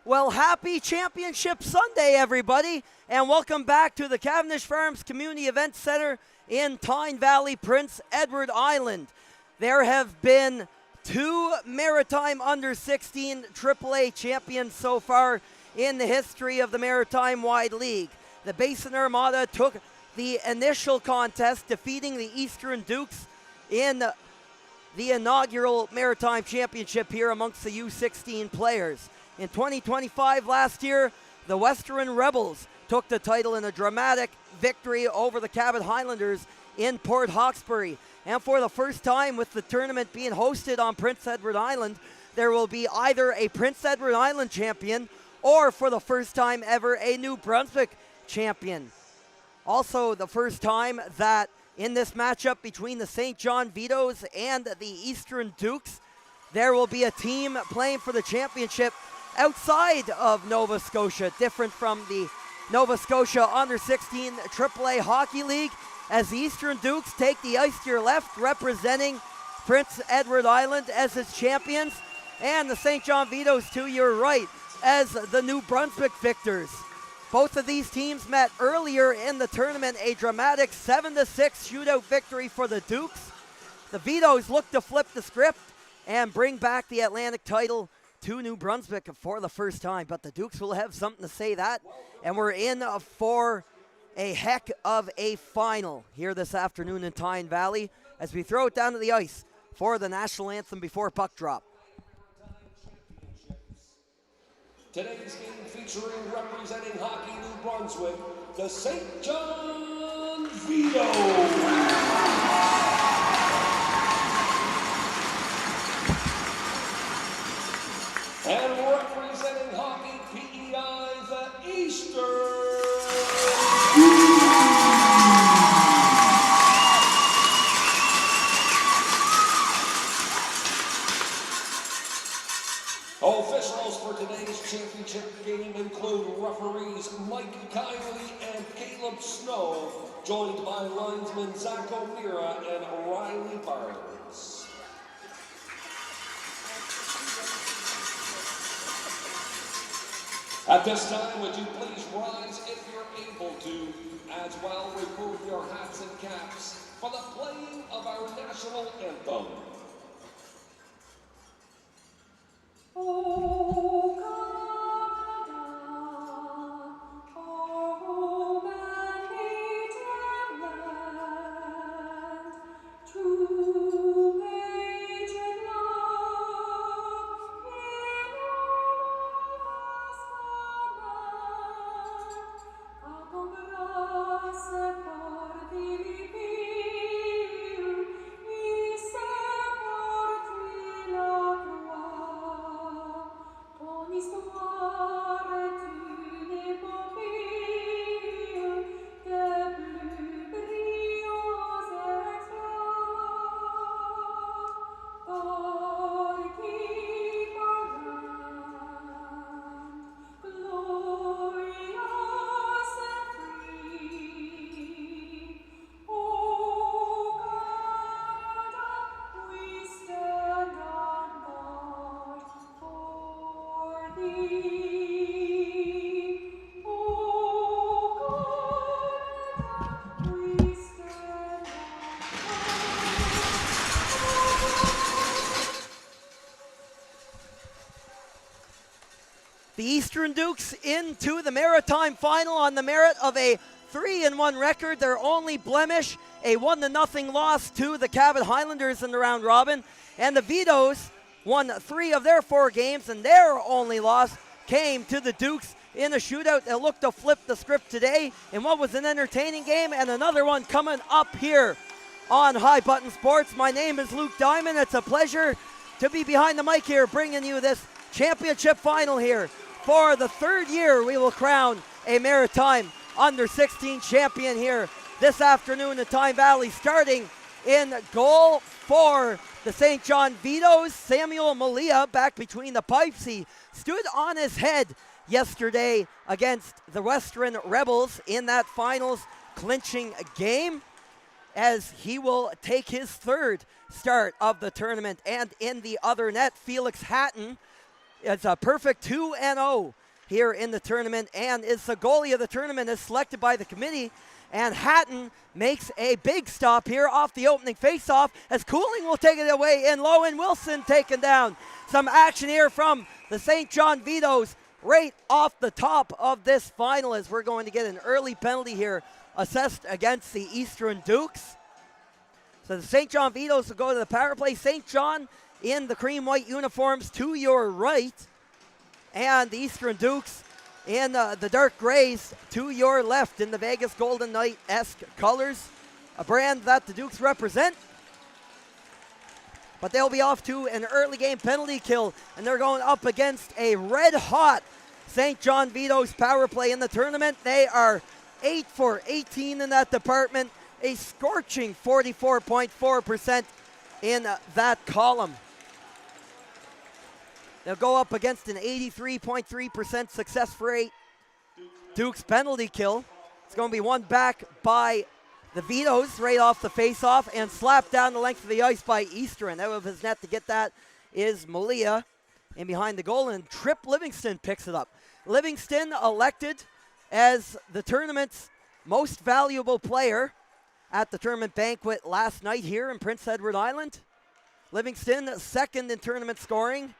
Well, happy Championship Sunday, everybody, and welcome back to the Cavendish Farms Community Event Center in Tyne Valley, Prince Edward Island. There have been two Maritime Under-16 AAA champions so far in the history of the Maritime Wide League. The Basin Armada took the initial contest, defeating the Eastern Dukes in the inaugural Maritime Championship here amongst the U16 players. In 2025 last year, the Western Rebels took the title in a dramatic victory over the Cabot Highlanders in Port Hawkesbury. And for the first time, with the tournament being hosted on Prince Edward Island, there will be either a Prince Edward Island champion or, for the first time ever, a New Brunswick champion. Also, the first time that in this matchup between the St. John Vetos and the Eastern Dukes, there will be a team playing for the championship outside of Nova Scotia, different from the Nova Scotia Under-16 AAA Hockey League, as the Eastern Dukes take the ice to your left, representing Prince Edward Island as its champions, and the St. John Vetos to your right as the New Brunswick victors. Both of these teams met earlier in the tournament, a dramatic 7-6 shootout victory for the Dukes. The Vetos look to flip the script and bring back the Atlantic title to New Brunswick for the first time, but the Dukes will have something to say that, and we're in for a heck of a final here this afternoon in Tyne Valley as we throw it down to the ice for the national anthem before puck drop. Today's game featuring representing Hockey New Brunswick, the St. John Vetos. And representing Hockey PEI, the Eastern Officials for today's championship game include referees Mike Kiley and Caleb Snow, joined by linesmen Zach O'Meara and Riley Barnes. At this time, would you please rise if you're able to, as well remove your hats and caps for the playing of our national anthem. Oh, Canada, our home and native land, true patriot love in all of us command, acombrase por vivir, y se por ti la croix. Ton histoire est une épopée des plus brillants exploits. Par qui par glorious and free. O Canada, we stand on guard for thee. O Canada, we stand The Eastern Dukes into the Maritime Final on the merit of a 3-1 record. Their only blemish, a 1-0 loss to the Cabot Highlanders in the round robin. And the Vetos won 3 of their 4 games, and their only loss came to the Dukes in a shootout that looked to flip the script today in what was an entertaining game, and another one coming up here on High Button Sports. My name is Luke Diamond. It's a pleasure to be behind the mic here, bringing you this championship final here. For the third year, we will crown a Maritime Under-16 champion here this afternoon in Tyne Valley. Starting in goal for the St. John Vetos, Samuel Malia back between the pipes. He stood on his head yesterday against the Western Rebels in that finals clinching game, as he will take his third start of the tournament. And in the other net, Felix Hatton It's a perfect 2-0 here in the tournament and is the goalie of the tournament as selected by the committee. And Hatton makes a big stop here off the opening faceoff as Cooling will take it away in low and Wilson taken down. Some action here from the St. John Vetos right off the top of this final as we're going to get an early penalty here assessed against the Eastern Dukes. So the St. John Vetos will go to the power play. St. John in the cream-white uniforms to your right, and the Eastern Dukes in the dark grays to your left in the Vegas Golden Knight-esque colors, a brand that the Dukes represent. But they'll be off to an early game penalty kill, and they're going up against a red-hot St. John Vetos power play in the tournament. They are 8 for 18 in that department, a scorching 44.4% in that column. They'll go up against an 83.3% success rate Dukes penalty kill. It's going to be won back by the Vetos right off the face-off and slapped down the length of the ice by Eastern. Out of his net to get that is Malia. And behind the goal, and Trip Livingston picks it up. Livingston elected as the tournament's most valuable player at the tournament banquet last night here in Prince Edward Island. Livingston second in tournament scoring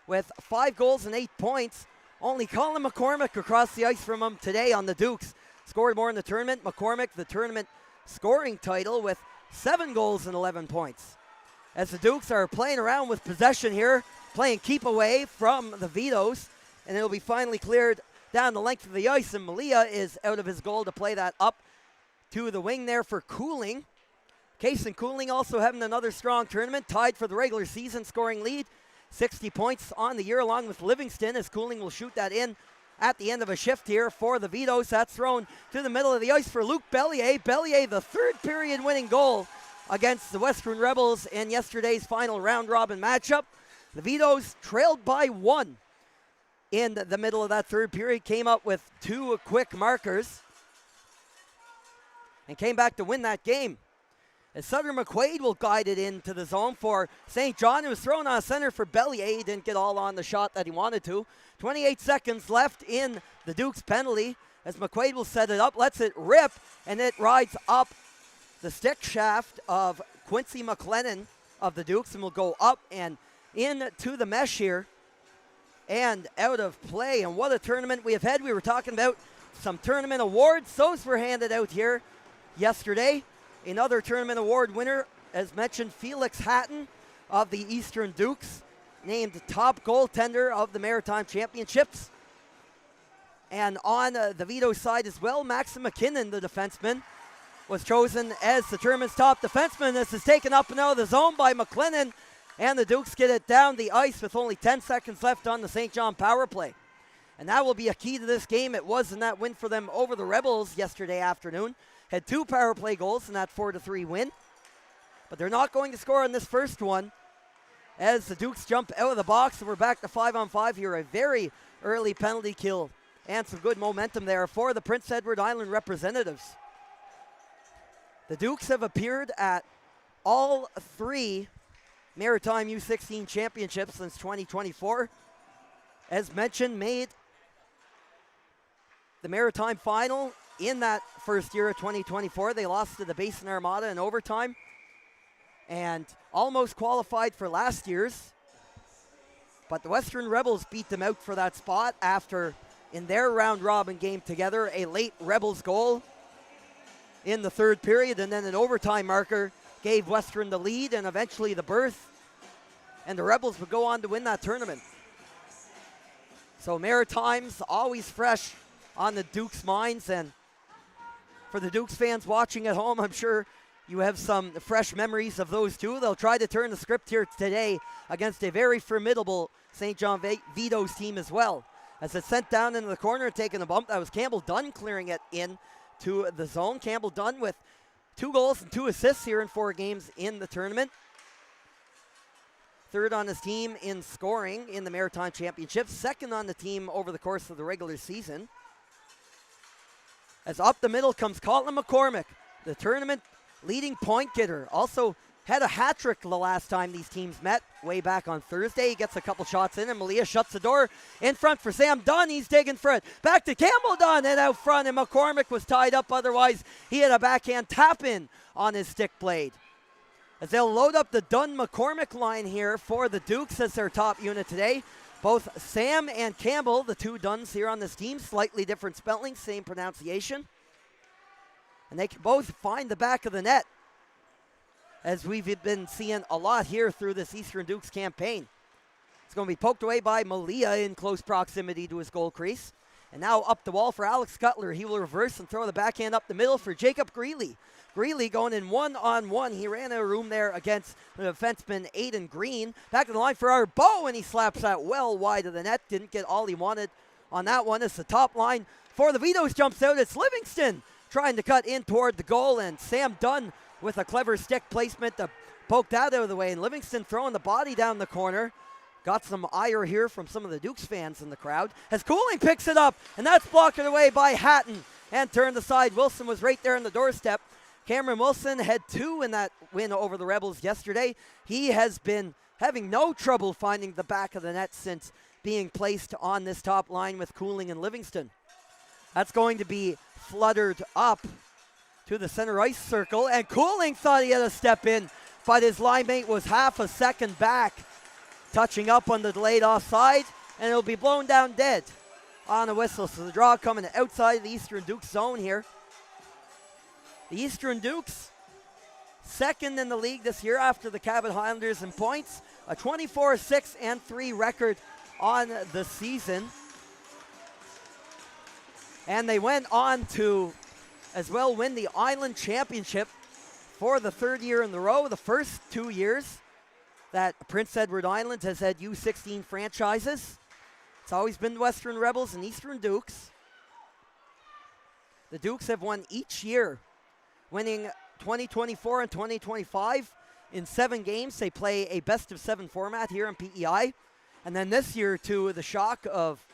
with 5 goals and 8 points. Only Colin McCormick across the ice from him today on the Dukes scored more in the tournament. McCormick, the tournament scoring title with 7 goals and 11 points. As the Dukes are playing around with possession here, playing keep away from the Vetos, and it'll be finally cleared down the length of the ice, and Malia is out of his goal to play that up to the wing there for Cooling. Case and Cooling also having another strong tournament, tied for the regular season scoring lead. 60 points on the year along with Livingston as Cooling will shoot that in at the end of a shift here for the Vetos. That's thrown to the middle of the ice for Luke Bellier. Bellier, the third period winning goal against the Western Rebels in yesterday's final round robin matchup. The Vetos trailed by 1 in the middle of that third period, came up with 2 quick markers and came back to win that game. As Sutter McQuaid will guide it into the zone for St. John. It was thrown on center for Bellier. He didn't get all on the shot that he wanted to. 28 seconds left in the Dukes penalty as McQuaid will set it up, lets it rip, and it rides up the stick shaft of Quincy McLennan of the Dukes and will go up and into the mesh here and out of play. And what a tournament we have had. We were talking about some tournament awards. Those were handed out here yesterday. Another tournament award winner, as mentioned, Felix Hatton of the Eastern Dukes, named top goaltender of the Maritime Championships. And on the Veto side as well, Maxim McKinnon, the defenseman, was chosen as the tournament's top defenseman. This is taken up and out of the zone by McLennan, and the Dukes get it down the ice with only 10 seconds left on the St. John power play. And that will be a key to this game. It was in that win for them over the Rebels yesterday afternoon. Had 2 power play goals in that 4-3 win. But they're not going to score on this first one as the Dukes jump out of the box, and we're back to 5-on-5 here. A very early penalty kill and some good momentum there for the Prince Edward Island representatives. The Dukes have appeared at all 3 Maritime U16 championships since 2024. As mentioned, made the Maritime final in that first year of 2024. They lost to the Basin Armada in overtime and almost qualified for last year's. But the Western Rebels beat them out for that spot after, in their round robin game together, a late Rebels goal in the third period, and then an overtime marker gave Western the lead and eventually the berth, and the Rebels would go on to win that tournament. So Maritime's always fresh on the Dukes' minds, and for the Dukes fans watching at home, I'm sure you have some fresh memories of those two. They'll try to turn the script here today against a very formidable St. John Vetos team as well. As it's sent down into the corner and taking a bump, that was Campbell Dunn clearing it in to the zone. Campbell Dunn with 2 goals and 2 assists here in 4 games in the tournament. Third on his team in scoring in the Maritime Championship. Second on the team over the course of the regular season. As up the middle comes Colin McCormick, the tournament leading point getter. Also had a hat trick the last time these teams met, way back on Thursday. He gets a couple shots in, and Malia shuts the door in front for Sam Dunn. He's digging for it. Back to Campbell Dunn, and out front, and McCormick was tied up. Otherwise, he had a backhand tap in on his stick blade. As they'll load up the Dunn-McCormick line here for the Dukes as their top unit today. Both Sam and Campbell, the two Dunns here on this team, slightly different spelling, same pronunciation. And they can both find the back of the net, as we've been seeing a lot here through this Eastern Dukes campaign. It's going to be poked away by Malia in close proximity to his goal crease. And now up the wall for Alex Cutler. He will reverse and throw the backhand up the middle for Jacob Greeley. Greeley going in one-on-one. He ran out of room there against the defenseman Aiden Green. Back to the line for Arbeau, and he slaps that well wide of the net. Didn't get all he wanted on that one. As the top line for the Vetos jumps out, it's Livingston trying to cut in toward the goal, and Sam Dunn with a clever stick placement to poke that out of the way. And Livingston throwing the body down the corner. Got some ire here from some of the Dukes fans in the crowd. As Cooling picks it up, and that's blocked away by Hatton and turned aside. Wilson was right there on the doorstep. Cameron Wilson had 2 in that win over the Rebels yesterday. He has been having no trouble finding the back of the net since being placed on this top line with Cooling and Livingston. That's going to be fluttered up to the center ice circle, and Cooling thought he had a step in, but his line mate was half a second back, touching up on the delayed offside, and it'll be blown down dead on a whistle. So the draw coming outside the Eastern Dukes zone here. The Eastern Dukes, second in the league this year after the Cabot Highlanders in points, a 24-6-3 record on the season. And they went on to as well win the Island Championship for the 3rd year in a row. The first 2 years that Prince Edward Island has had U16 franchises. It's always been the Western Rebels and Eastern Dukes. The Dukes have won each year, winning 2024 and 2025 in 7 games. They play a best-of-7 format here in PEI. And then this year, to the shock of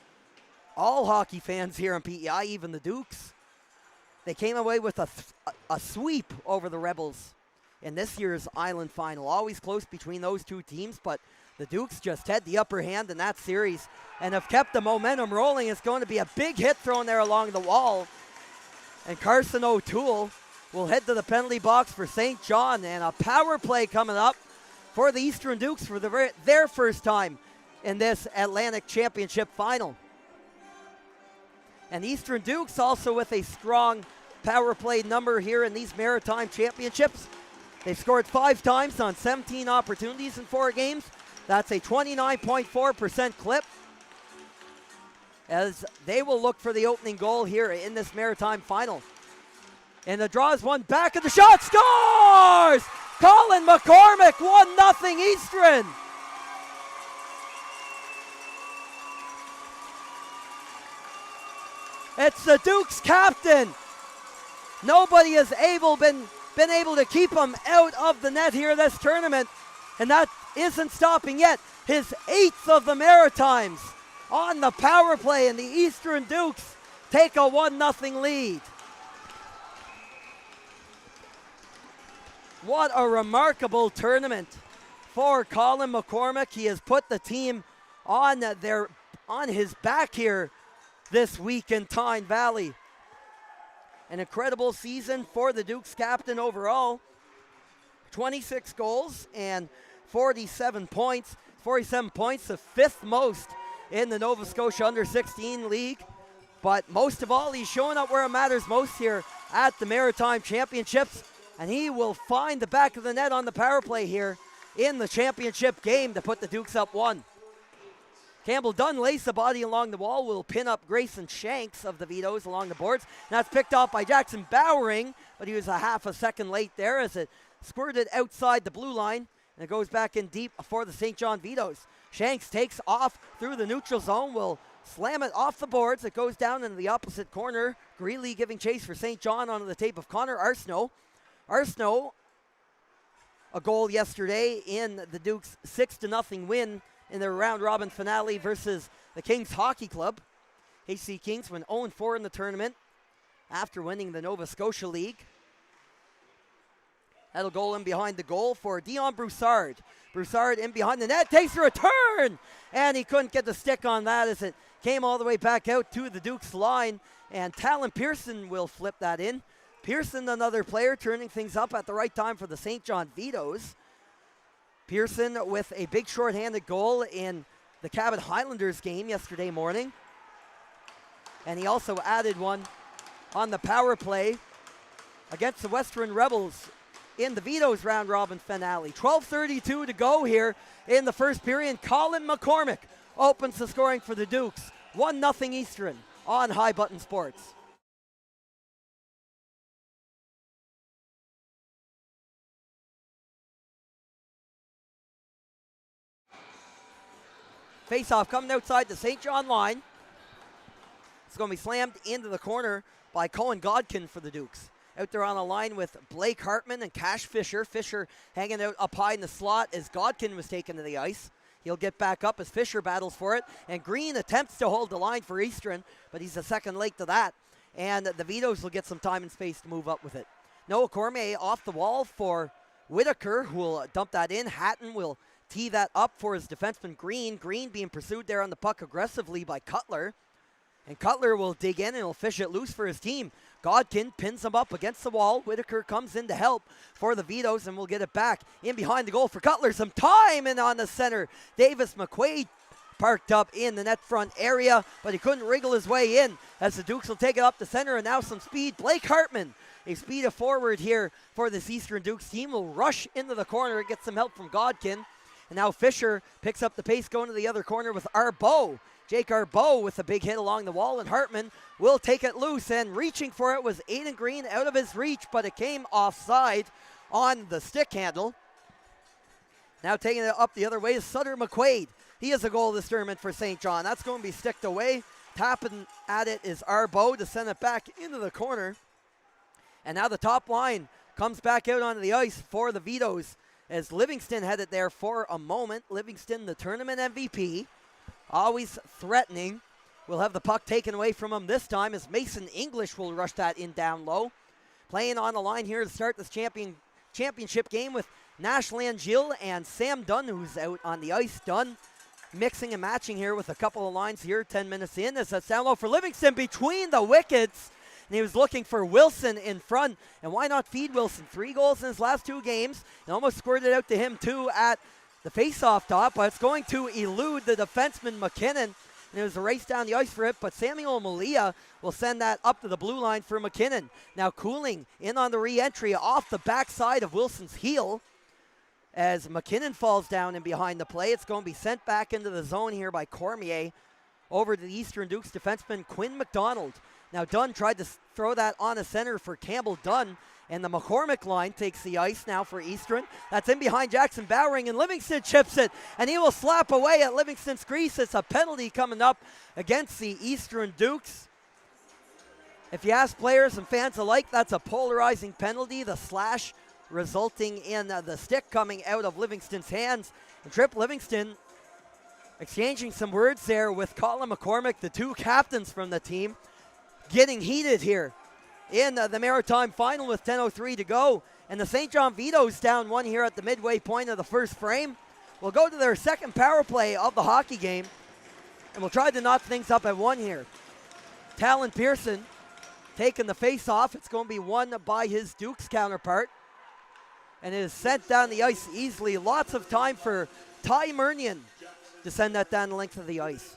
all hockey fans here in PEI, even the Dukes, they came away with a sweep over the Rebels in this year's Island Final. Always close between those two teams, but the Dukes just had the upper hand in that series and have kept the momentum rolling. It's going to be a big hit thrown there along the wall. And Carson O'Toole will head to the penalty box for St. John, and a power play coming up for the Eastern Dukes for their first time in this Atlantic Championship Final. And Eastern Dukes also with a strong power play number here in these Maritime Championships. They've scored 5 times on 17 opportunities in 4 games. That's a 29.4% clip, as they will look for the opening goal here in this Maritime Final. And the draw is one back, and the shot scores! Colin McCormick, 1-0 Eastern. It's the Dukes captain. Nobody has been able to keep him out of the net here this tournament, and that isn't stopping yet. His 8th of the Maritimes on the power play, and the Eastern Dukes take a 1-0 lead. What a remarkable tournament for Colin McCormick. He has put the team on his back here this week in Tyne Valley. An incredible season for the Dukes captain overall. 26 goals and 47 points. 47 points, the 5th most in the Nova Scotia Under-16 League. But most of all, he's showing up where it matters most here at the Maritime Championships. And he will find the back of the net on the power play here in the championship game to put the Dukes up 1. Campbell Dunn lays the body along the wall, will pin up Grayson Shanks of the Vetos along the boards. And that's picked off by Jackson Bowering, but he was a half a second late there as it squirted outside the blue line, and it goes back in deep for the St. John Vetos. Shanks takes off through the neutral zone, will slam it off the boards. It goes down into the opposite corner. Greeley giving chase for St. John onto the tape of Connor Arsenault. Arsenault, a goal yesterday in the Dukes' 6-0 win in their round-robin finale versus the Kings Hockey Club. HC Kings went 0-4 in the tournament after winning the Nova Scotia League. That'll go in behind the goal for Dion Broussard. Broussard in behind the net, takes a return, and he couldn't get the stick on that as it came all the way back out to the Dukes line, and Talon Pearson will flip that in. Pearson, another player, turning things up at the right time for the St. John Vetos. Pearson with a big shorthanded goal in the Cabot Highlanders game yesterday morning. And he also added one on the power play against the Western Rebels in the Vetos round robin finale. 12:32 to go here in the first period. Colin McCormick opens the scoring for the Dukes. 1-0 Eastern on High Button Sports. Face-off coming outside the St. John line. It's going to be slammed into the corner by Cohen Godkin for the Dukes. Out there on the line with Blake Hartman and Cash Fisher. Fisher hanging out up high in the slot as Godkin was taken to the ice. He'll get back up as Fisher battles for it. And Green attempts to hold the line for Eastern, but he's a second late to that. And the Vetos will get some time and space to move up with it. Noah Cormier off the wall for Whitaker, who will dump that in. Hatton will tee that up for his defenseman Green. Green being pursued there on the puck aggressively by Cutler. And Cutler will dig in and he'll fish it loose for his team. Godkin pins him up against the wall. Whitaker comes in to help for the Vetos and will get it back in behind the goal for Cutler. Some time in on the center. Davis McQuaid parked up in the net front area, but he couldn't wriggle his way in as the Dukes will take it up the center, and now some speed. Blake Hartman, a speed of forward here for this Eastern Dukes team, will rush into the corner and get some help from Godkin. And now Fisher picks up the pace going to the other corner with Arbeau. Jake Arbeau with a big hit along the wall, and Hartman will take it loose, and reaching for it was Aiden Green out of his reach, but it came offside on the stick handle. Now taking it up the other way is Sutter McQuaid. He has a goal this tournament for St. John. That's going to be sticked away. Tapping at it is Arbeau to send it back into the corner. And now the top line comes back out onto the ice for the Vetos as Livingston had it there for a moment. Livingston, the tournament MVP, always threatening. We'll have the puck taken away from him this time as Mason English will rush that in down low. Playing on the line here to start this championship game with Nash Langille and Sam Dunn, who's out on the ice. Dunn mixing and matching here with a couple of lines here 10 minutes in as that's down low for Livingston between the wickets. And he was looking for Wilson in front. And why not feed Wilson? 3 goals in his last 2 games. And almost squirted out to him too at the face-off top, but it's going to elude the defenseman McKinnon. And it was a race down the ice for it, but Samuel Malia will send that up to the blue line for McKinnon. Now Cooling in on the re-entry off the backside of Wilson's heel. As McKinnon falls down and behind the play, it's going to be sent back into the zone here by Cormier over to the Eastern Dukes defenseman Quinn McDonald. Now Dunn tried to throw that on a center for Campbell Dunn, and the McCormick line takes the ice now for Eastern. That's in behind Jackson Bowering, and Livingston chips it, and he will slap away at Livingston's crease. It's a penalty coming up against the Eastern Dukes. If you ask players and fans alike, that's a polarizing penalty. The slash resulting in the stick coming out of Livingston's hands. And Trip Livingston exchanging some words there with Colin McCormick, the 2 captains from the team, getting heated here in the Maritime Final with 10:03 to go. And the St. John Vetos down 1 here at the midway point of the first frame. We'll go to their second power play of the hockey game, and we'll try to knock things up at 1 here. Talon Pearson taking the face-off. It's going to be won by his Dukes counterpart, and it is sent down the ice easily. Lots of time for Ty Murnion to send that down the length of the ice.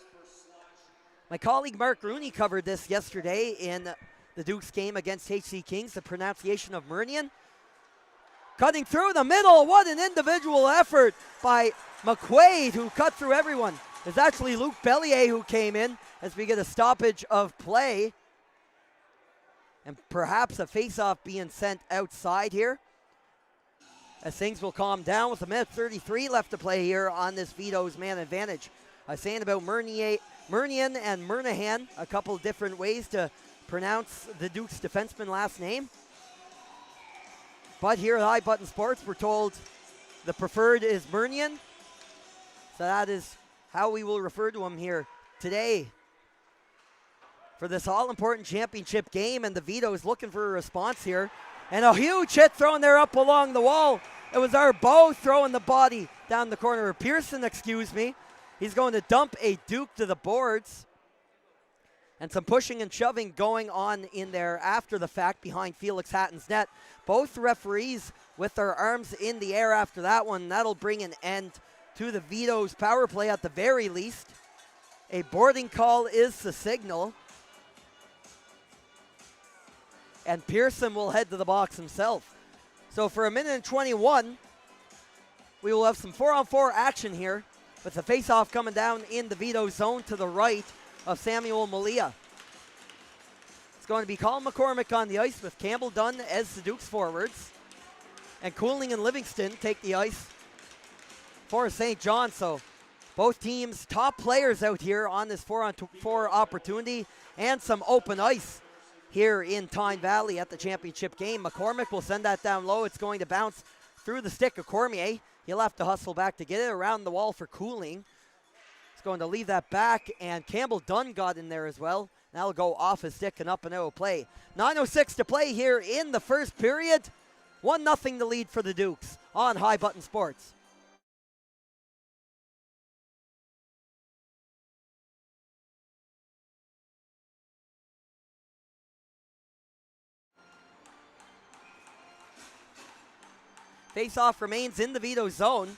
My colleague Mark Rooney covered this yesterday in the Dukes game against HC Kings, the pronunciation of Murnion. Cutting through the middle, what an individual effort by McQuaid, who cut through everyone. It's actually Luke Bellier who came in as we get a stoppage of play. And perhaps a face-off being sent outside here, as things will calm down with 1:33 left to play here on this Vetos man advantage. I was saying about Murnion and Murnahan, a couple different ways to pronounce the Dukes defenseman last name. But here at High Button Sports, we're told the preferred is Murnion. So that is how we will refer to him here today for this all-important championship game. And the Vetos looking for a response here And a huge hit thrown there up along the wall. It was our Bo throwing the body down the corner. Pearson, excuse me. He's going to dump a Duke to the boards. And some pushing and shoving going on in there after the fact behind Felix Hatton's net. Both referees with their arms in the air after that one. That'll bring an end to the Vetos power play at the very least. A boarding call is the signal. And Pearson will head to the box himself. So for a minute and 21, we will have some 4-on-4 action here with the faceoff coming down in the Veto zone to the right of Samuel Malia. It's going to be Colin McCormick on the ice with Campbell Dunn as the Dukes forwards. And Cooling and Livingston take the ice for St. John. So both teams top players out here on this 4-on-4 opportunity and some open ice here in Tyne Valley at the championship game. McCormick will send that down low. It's going to bounce through the stick of Cormier. He'll have to hustle back to get it around the wall for Cooling. He's going to leave that back, and Campbell Dunn got in there as well. That'll go off his stick and up and out of play. 9:06 to play here in the first period. 1-0 the lead for the Dukes on High Button Sports. Face-off remains in the Veto zone.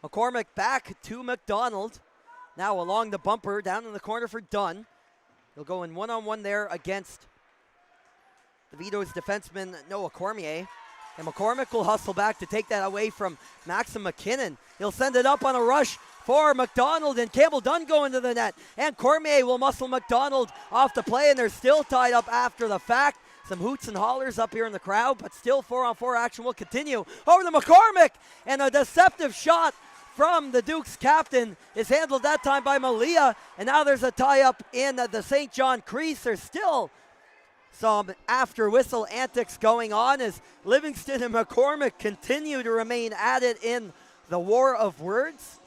McCormick back to McDonald. Now along the bumper, down in the corner for Dunn. He'll go in one-on-one there against the Veto's defenseman, Noah Cormier. And McCormick will hustle back to take that away from Maxim McKinnon. He'll send it up on a rush for McDonald, and Campbell Dunn going to the net. And Cormier will muscle McDonald off the play, and they're still tied up after the fact. Some hoots and hollers up here in the crowd, but still 4-on-4 action will continue. Over to McCormick, and a deceptive shot from the Dukes captain is handled that time by Malia, and now there's a tie-up in the St. John crease. There's still some after whistle antics going on as Livingston and McCormick continue to remain at it in the war of words.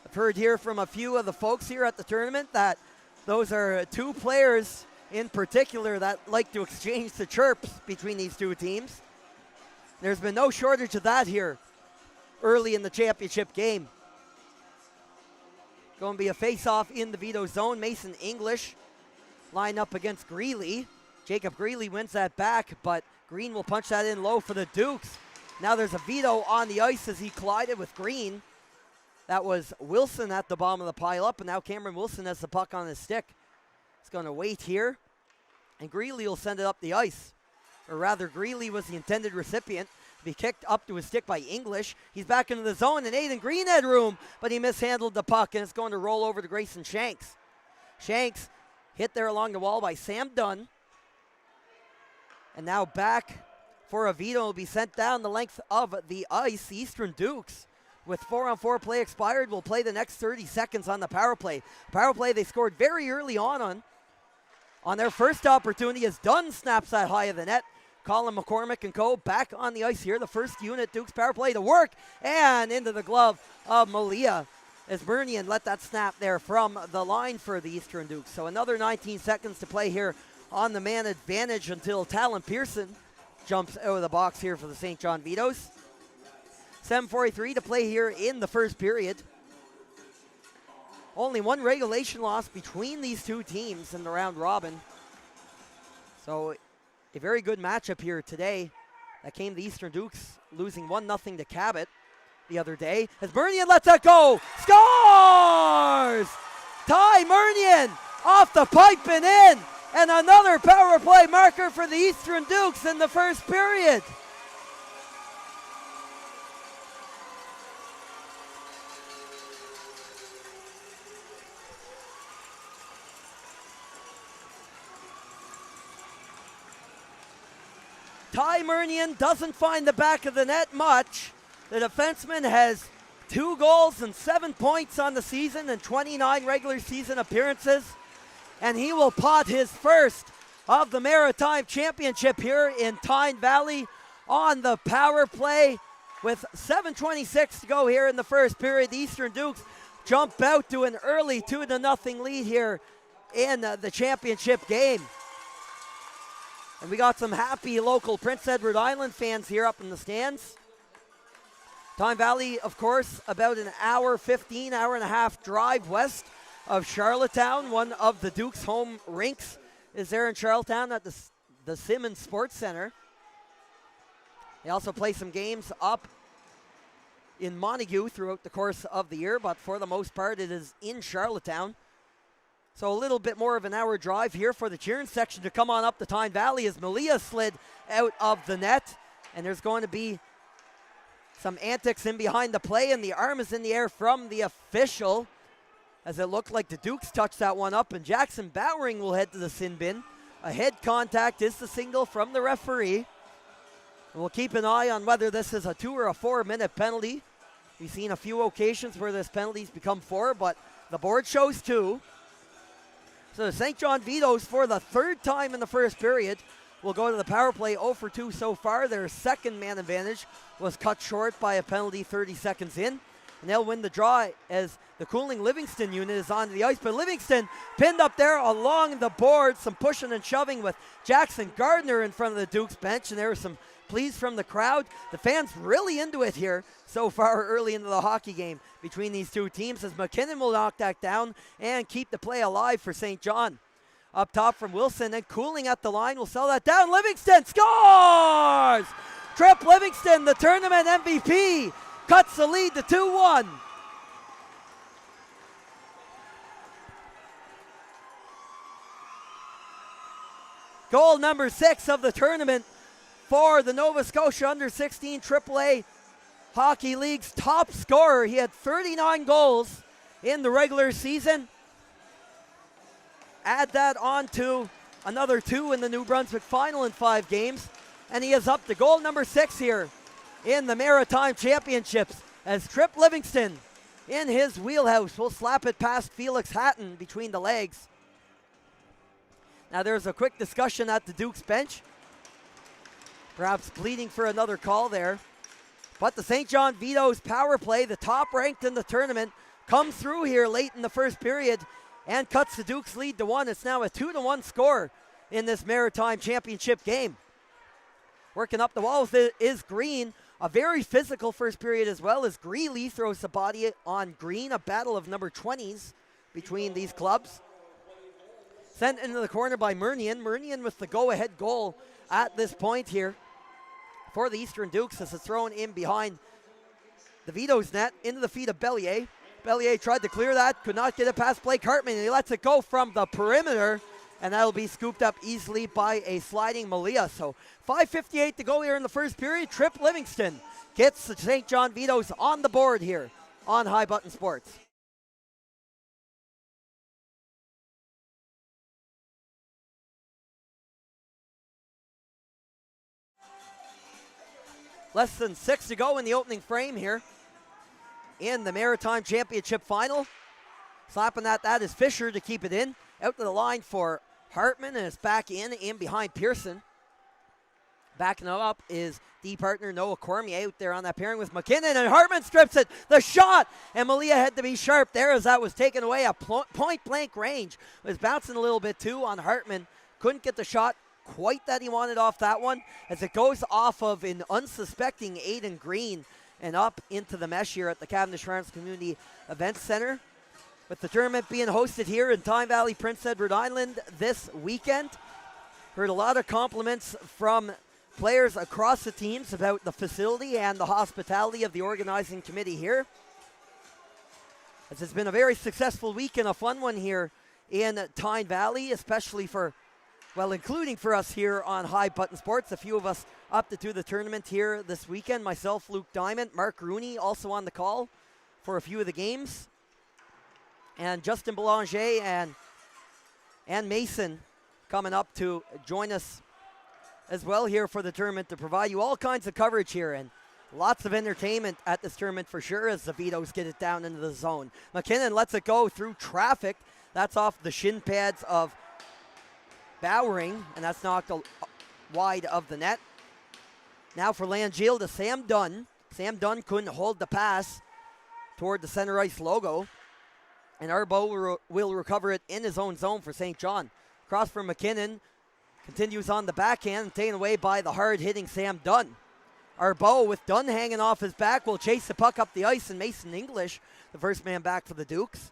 I've heard here from a few of the folks here at the tournament that those are two players in particular that like to exchange the chirps between these two teams. There's been no shortage of that here early in the championship game. Going to be a face-off in the Veto zone. Mason English line up against Greeley. Jacob Greeley wins that back, but Green will punch that in low for the Dukes. Now there's a Veto on the ice as he collided with Green. That was Wilson at the bottom of the pile up, and now Cameron Wilson has the puck on his stick. He's going to wait here, and Greeley will send it up the ice. Or rather, Greeley was the intended recipient. Be kicked up to his stick by English. He's back into the zone, and Aiden Green had room, but he mishandled the puck, and it's going to roll over to Grayson Shanks. Shanks hit there along the wall by Sam Dunn. And now back for a Veto will be sent down the length of the ice. The Eastern Dukes, with 4-on-4 play expired, will play the next 30 seconds on the power play. Power play they scored very early on their first opportunity as Dunn snaps that high of the net. Colin McCormick and co. back on the ice here. The first unit Dukes power play to work, and into the glove of Malia as Bernian let that snap there from the line for the Eastern Dukes. So another 19 seconds to play here on the man advantage until Talon Pearson jumps out of the box here for the St. John Vetos. 7:43 to play here in the first period. Only one regulation loss between these two teams in the round robin. So a very good matchup here today. That came the Eastern Dukes losing 1-0 to Cabot the other day. As Bernian lets that go. Scores! Ty Murnian off the pipe and in. And another power play marker for the Eastern Dukes in the first period. Ty Murnian doesn't find the back of the net much. The defenseman has 2 goals and 7 points on the season and 29 regular season appearances. And he will pot his first of the Maritime Championship here in Tyne Valley on the power play. With 7:26 to go here in the first period, the Eastern Dukes jump out to an early 2-0 lead here in the championship game. And we got some happy local Prince Edward Island fans here up in the stands. Tyne Valley, of course, about an hour, 15, hour and a half drive west of Charlottetown. One of the Duke's home rinks is there in Charlottetown at the Simmons Sports Center. They also play some games up in Montague throughout the course of the year, but for the most part it is in Charlottetown. So a little bit more of an hour drive here for the cheering section to come on up to Tyne Valley as Malia slid out of the net. And there's going to be some antics in behind the play, and the arm is in the air from the official as it looked like the Dukes touched that one up, and Jackson Bowering will head to the sin bin. A head contact is the signal from the referee. And we'll keep an eye on whether this is a 2 or a 4 minute penalty. We've seen a few occasions where this penalty's become 4, but the board shows 2. So the St. John Vetos, for the third time in the first period, will go to the power play 0 for 2 so far. Their second man advantage was cut short by a penalty 30 seconds in. And they'll win the draw as the Cooling Livingston unit is onto the ice. But Livingston pinned up there along the board. Some pushing and shoving with Jackson Gardner in front of the Dukes bench. And there was some pleas from the crowd. The fans really into it here so far early into the hockey game between these two teams, as McKinnon will knock that down and keep the play alive for St. John. Up top from Wilson, and Cooling at the line will sell that down. Livingston scores! Trip Livingston, the tournament MVP, cuts the lead to 2-1. Goal number 6 of the tournament for the Nova Scotia Under-16 AAA Hockey League's top scorer. He had 39 goals in the regular season. Add that on to another 2 in the New Brunswick final in 5 games, and he is up to goal number 6 here in the Maritime Championships as Trip Livingston, in his wheelhouse, will slap it past Felix Hatton between the legs. Now there's a quick discussion at the Duke's bench, perhaps pleading for another call there. But the St. John Vetos power play, the top ranked in the tournament, comes through here late in the first period and cuts the Dukes lead to 1. It's now a 2-1 score in this Maritime Championship game. Working up the walls is Green. A very physical first period as well, as Greeley throws the body on Green. A battle of number 20s between these clubs. Sent into the corner by Murnian. Murnian with the go-ahead goal at this point here for the Eastern Dukes, as it's thrown in behind the Vetos net into the feet of Bellier. Bellier tried to clear that, could not get it past Blake Hartman, and he lets it go from the perimeter, and that'll be scooped up easily by a sliding Malia. So 5:58 to go here in the first period. Trip Livingston gets the St. John Vetos on the board here on High Button Sports. Less than 6 to go in the opening frame here in the Maritime Championship final. Slapping that is Fisher to keep it in. Out to the line for Hartman, and it's back in behind Pearson. Backing up is D partner Noah Cormier out there on that pairing with McKinnon, and Hartman strips it. The shot, and Malia had to be sharp there as that was taken away. A point blank range. Was bouncing a little bit too on Hartman. Couldn't get the shot quite that he wanted off that one, as it goes off of an unsuspecting Aiden Green and up into the mesh here at the Cavendish Farms Community Events Center. With the tournament being hosted here in Tyne Valley, Prince Edward Island this weekend. Heard a lot of compliments from players across the teams about the facility and the hospitality of the organizing committee here. As it's been a very successful week and a fun one here in Tyne Valley, especially for, well, including for us here on High Button Sports. A few of us opted to the tournament here this weekend. Myself, Luke Diamond, Mark Rooney also on the call for a few of the games. And Justin Belanger and Mason coming up to join us as well here for the tournament to provide you all kinds of coverage here, and lots of entertainment at this tournament for sure as the Vetos get it down into the zone. McKinnon lets it go through traffic. That's off the shin pads of Bowering, and that's knocked wide of the net. Now for Langiel to Sam Dunn. Sam Dunn couldn't hold the pass toward the center ice logo, and Arbo will recover it in his own zone for St. John. Cross from McKinnon Continues on the backhand and taken away by the hard-hitting Sam Dunn. Arbo with Dunn hanging off his back will chase the puck up the ice, and Mason English, the first man back for the Dukes.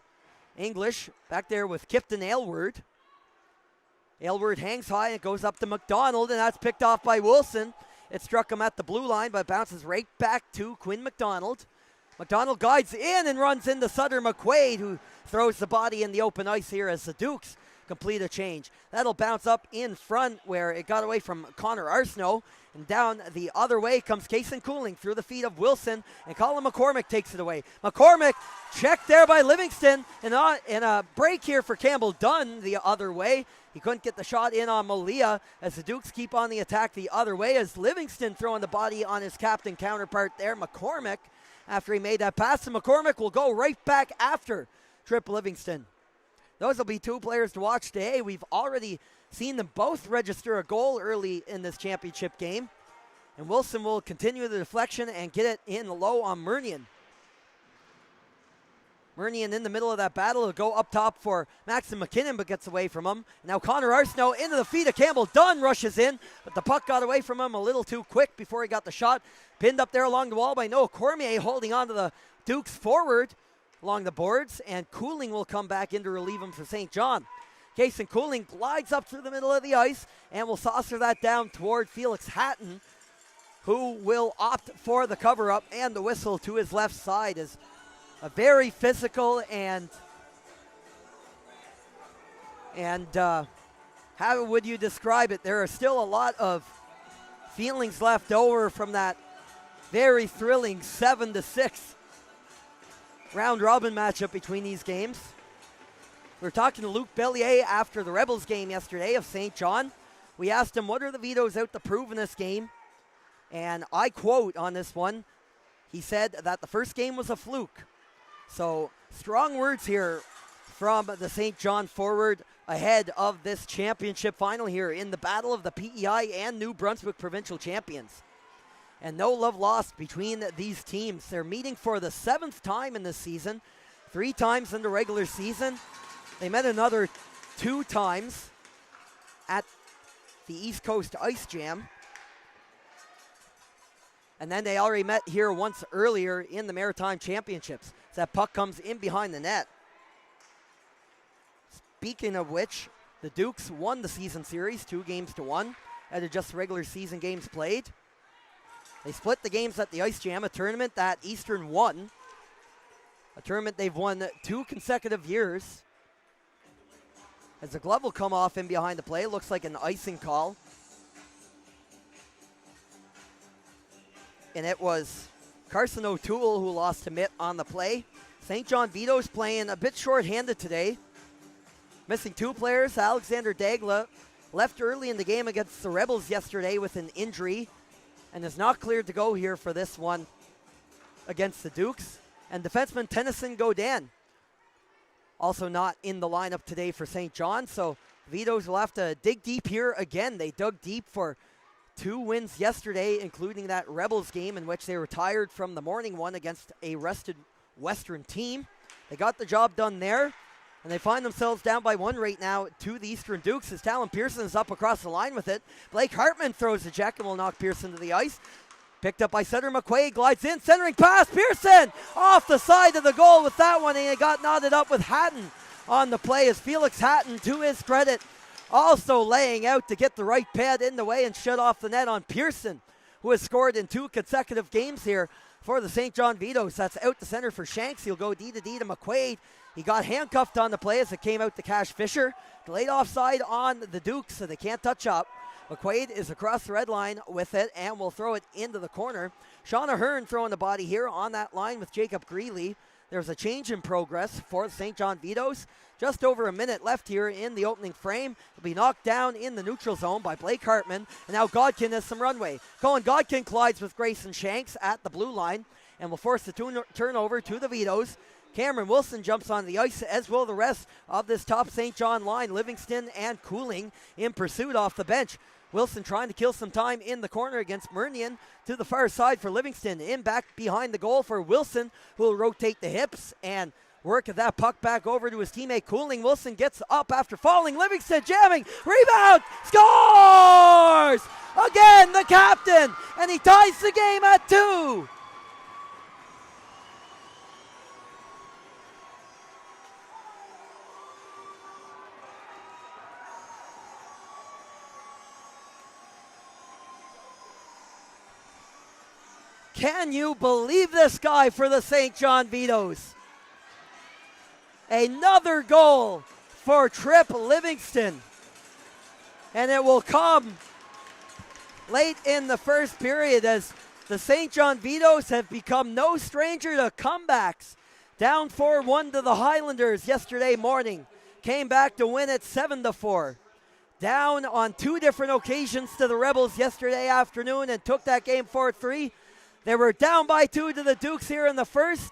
English back there with Kipton Aylward. Aylward hangs high and it goes up to McDonald, and that's picked off by Wilson. It struck him at the blue line, but bounces right back to Quinn McDonald. McDonald guides in and runs into Sutter McQuaid, who throws the body in the open ice here as the Dukes complete a change. That'll bounce up in front where it got away from Connor Arsenault, and down the other way comes Kason Cooling through the feet of Wilson, and Colin McCormick takes it away. McCormick checked there by Livingston, and in a break here for Campbell Dunn the other way. He couldn't get the shot in on Malia as the Dukes keep on the attack the other way, as Livingston throwing the body on his captain counterpart there, McCormick, after he made that pass. And McCormick will go right back after Trip Livingston. Those will be two players to watch today. We've already seen them both register a goal early in this championship game. And Wilson will continue the deflection and get it in low on Murnian. Murnian in the middle of that battle will go up top for Maxim McKinnon, but gets away from him. Now Connor Arsenault into the feet of Campbell Dunn, rushes in, but the puck got away from him a little too quick before he got the shot. Pinned up there along the wall by Noah Cormier, holding on to the Dukes forward along the boards, and Cooling will come back in to relieve him for St. John. Kason Cooling glides up through the middle of the ice and will saucer that down toward Felix Hatton, who will opt for the cover-up and the whistle to his left side. As a very physical and how would you describe it? There are still a lot of feelings left over from that very thrilling 7-6 round robin matchup between these games. We were talking to Luc Bellier after the Rebels game yesterday of St. John. We asked him, what are the Vetos out to prove in this game? And I quote on this one, he said that the first game was a fluke. So strong words here from the St. John forward ahead of this championship final here in the battle of the PEI and New Brunswick provincial champions. And no love lost between these teams. They're meeting for the 7th time in this season, 3 times in the regular season. They met another 2 times at the East Coast Ice Jam. And then they already met here once earlier in the Maritime Championships. So that puck comes in behind the net. Speaking of which, the Dukes won the season series 2-1 out of just regular season games played. They split the games at the Ice Jam, a tournament that Eastern won. A tournament they've won 2 consecutive years. As the glove will come off in behind the play, looks like an icing call. And it was Carson O'Toole who lost to Mitt on the play. St. John Vito's playing a bit short-handed today. Missing 2 players. Alexander Dagla left early in the game against the Rebels yesterday with an injury and is not cleared to go here for this one against the Dukes. And defenseman Tennyson Godin also not in the lineup today for St. John. So Vito's will have to dig deep here again. They dug deep for 2 wins yesterday, including that Rebels game in which they retired from the morning one against a rested Western team. They got the job done there, and they find themselves down by 1 right now to the Eastern Dukes as Talon Pearson is up across the line with it. Blake Hartman throws the check and will knock Pearson to the ice. Picked up by Sutter McQuaid, glides in, centering pass, Pearson off the side of the goal with that one, and it got knotted up with Hatton on the play as Felix Hatton, to his credit, also laying out to get the right pad in the way and shut off the net on Pearson, who has scored in 2 consecutive games here for the St. John Vito's. That's out to center for Shanks. He'll go D to McQuaid. He got handcuffed on the play as it came out to Cash Fisher. Delayed offside on the Dukes, so they can't touch up. McQuaid is across the red line with it and will throw it into the corner. Sean Ahern throwing the body here on that line with Jacob Greeley. There's a change in progress for the St. John Vito's. Just over a minute left here in the opening frame. He'll be knocked down in the neutral zone by Blake Hartman. And now Godkin has some runway. Colin Godkin collides with Grayson Shanks at the blue line and will force the turnover to the Vito's. Cameron Wilson jumps on the ice, as will the rest of this top St. John line. Livingston and Cooling in pursuit off the bench. Wilson trying to kill some time in the corner against Murnian to the far side for Livingston. In back behind the goal for Wilson, who will rotate the hips and work of that puck back over to his teammate Cooling. Wilson gets up after falling. Livingston jamming. Rebound. Scores! Again, the captain. And he ties the game at 2. Can you believe this guy for the St. John Vetos? Another goal for Trip Livingston. And it will come late in the first period as the St. John Vetos have become no stranger to comebacks. Down 4-1 to the Highlanders yesterday morning. Came back to win it 7-4. Down on 2 different occasions to the Rebels yesterday afternoon and took that game 4-3. They were down by 2 to the Dukes here in the first,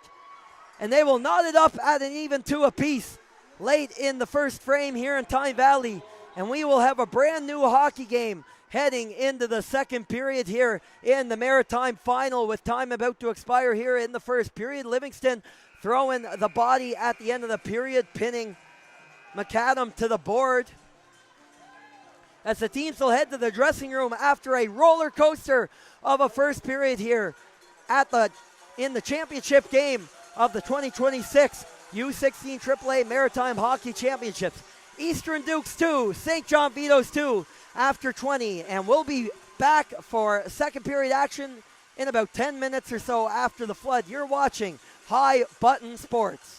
and they will knot it up at an even 2 apiece late in the first frame here in Tyne Valley, and we will have a brand new hockey game heading into the second period here in the Maritime Final with time about to expire here in the first period. Livingston throwing the body at the end of the period, pinning McAdam to the board. As the teams will head to the dressing room after a roller coaster of a first period here in the championship game of the 2026 U16AAA Maritime Hockey Championships. Eastern Dukes 2, St. John Vetos 2 after 20, and we'll be back for second period action in about 10 minutes or so after the flood. You're watching High Button Sports.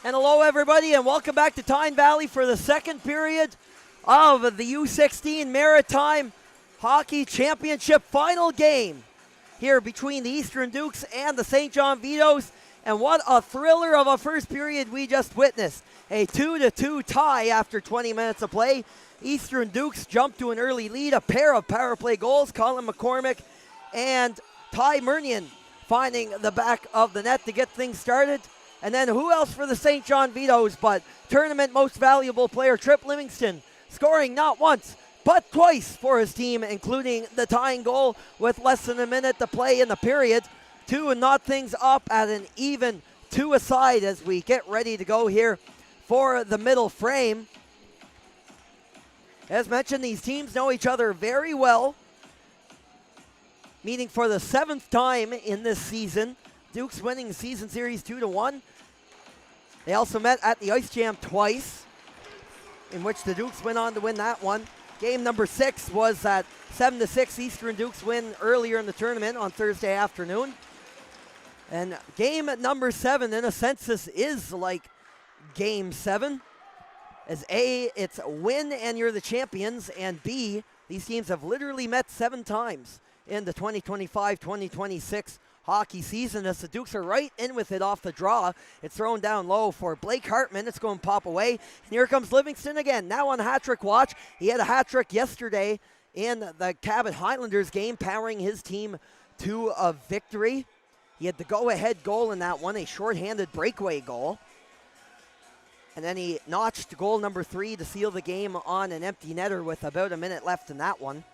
And hello, everybody, and welcome back to Tyne Valley for the second period of the U16 Maritime Hockey Championship final game here between the Eastern Dukes and the St. John Vetos. And what a thriller of a first period we just witnessed. A 2-2 tie after 20 minutes of play. Eastern Dukes jumped to an early lead, a pair of power play goals, Colin McCormick and Ty Murnian finding the back of the net to get things started. And then who else for the St. John Vetos but tournament most valuable player Trip Livingston, scoring not once but twice for his team, including the tying goal with less than a minute to play in the period. 2 and knot things up at an even 2-aside as we get ready to go here for the middle frame. As mentioned, these teams know each other very well, meeting for the 7th time in this season. Dukes winning the season series 2-1. They also met at the Ice Jam twice, in which the Dukes went on to win that one. Game number 6 was that 7-6 Eastern Dukes win earlier in the tournament on Thursday afternoon. And game number 7, in a sense, this is like game 7. As A, it's a win and you're the champions, and B, these teams have literally met 7 times in the 2025-2026 hockey season, as the Dukes are right in with it off the draw. It's thrown down low for Blake Hartman. It's going to pop away. And here comes Livingston again, now on hat-trick watch. He had a hat-trick yesterday in the Cabot Highlanders game, powering his team to a victory. He had the go-ahead goal in that one, a shorthanded breakaway goal. And then he notched goal number 3 to seal the game on an empty netter with about a minute left in that one,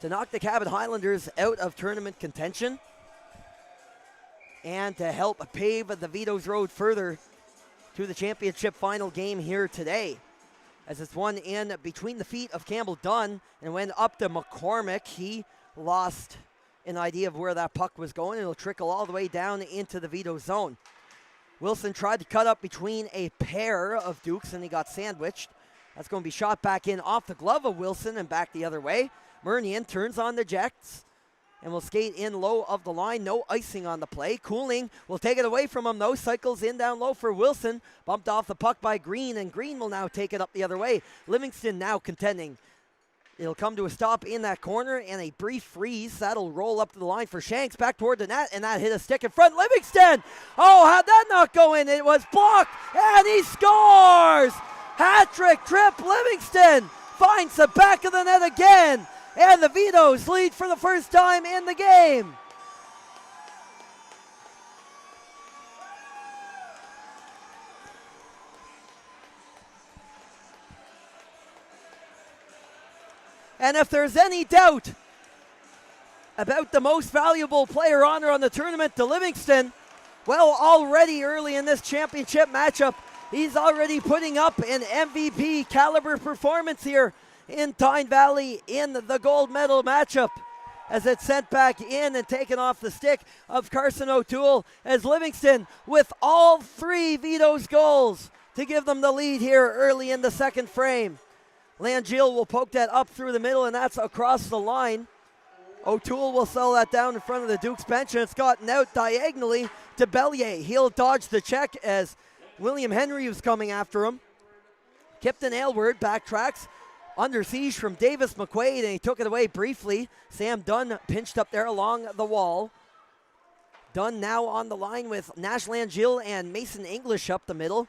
to knock the Cabot Highlanders out of tournament contention and to help pave the Vetos road further to the championship final game here today. As it's one in between the feet of Campbell Dunn and went up to McCormick. He lost an idea of where that puck was going. It'll trickle all the way down into the Veto zone. Wilson tried to cut up between a pair of Dukes and he got sandwiched. That's going to be shot back in off the glove of Wilson and back the other way. Murnian turns on the Jets and will skate in low of the line. No icing on the play. Cooling will take it away from him though. Cycles in down low for Wilson. Bumped off the puck by Green, and Green will now take it up the other way. Livingston now contending. It'll come to a stop in that corner and a brief freeze. That'll roll up to the line for Shanks, back toward the net, and that hit a stick in front. Livingston! Oh, how'd that not go in? It was blocked, and he scores! Hat-trick, Trip Livingston finds the back of the net again, and the Vetos lead for the first time in the game. And if there's any doubt about the most valuable player honor on the tournament to Livingston, well, already early in this championship matchup, he's already putting up an MVP caliber performance here in Tyne Valley in the gold medal matchup, as it's sent back in and taken off the stick of Carson O'Toole, as Livingston with all 3 Vetos goals to give them the lead here early in the second frame. Langill will poke that up through the middle, and that's across the line. O'Toole will settle that down in front of the Dukes bench, and it's gotten out diagonally to Bellier. He'll dodge the check as William Henry was coming after him. Kipton Aylward backtracks, under siege from Davis McQuaid, and he took it away briefly. Sam Dunn pinched up there along the wall. Dunn now on the line with Nash Langill and Mason English up the middle.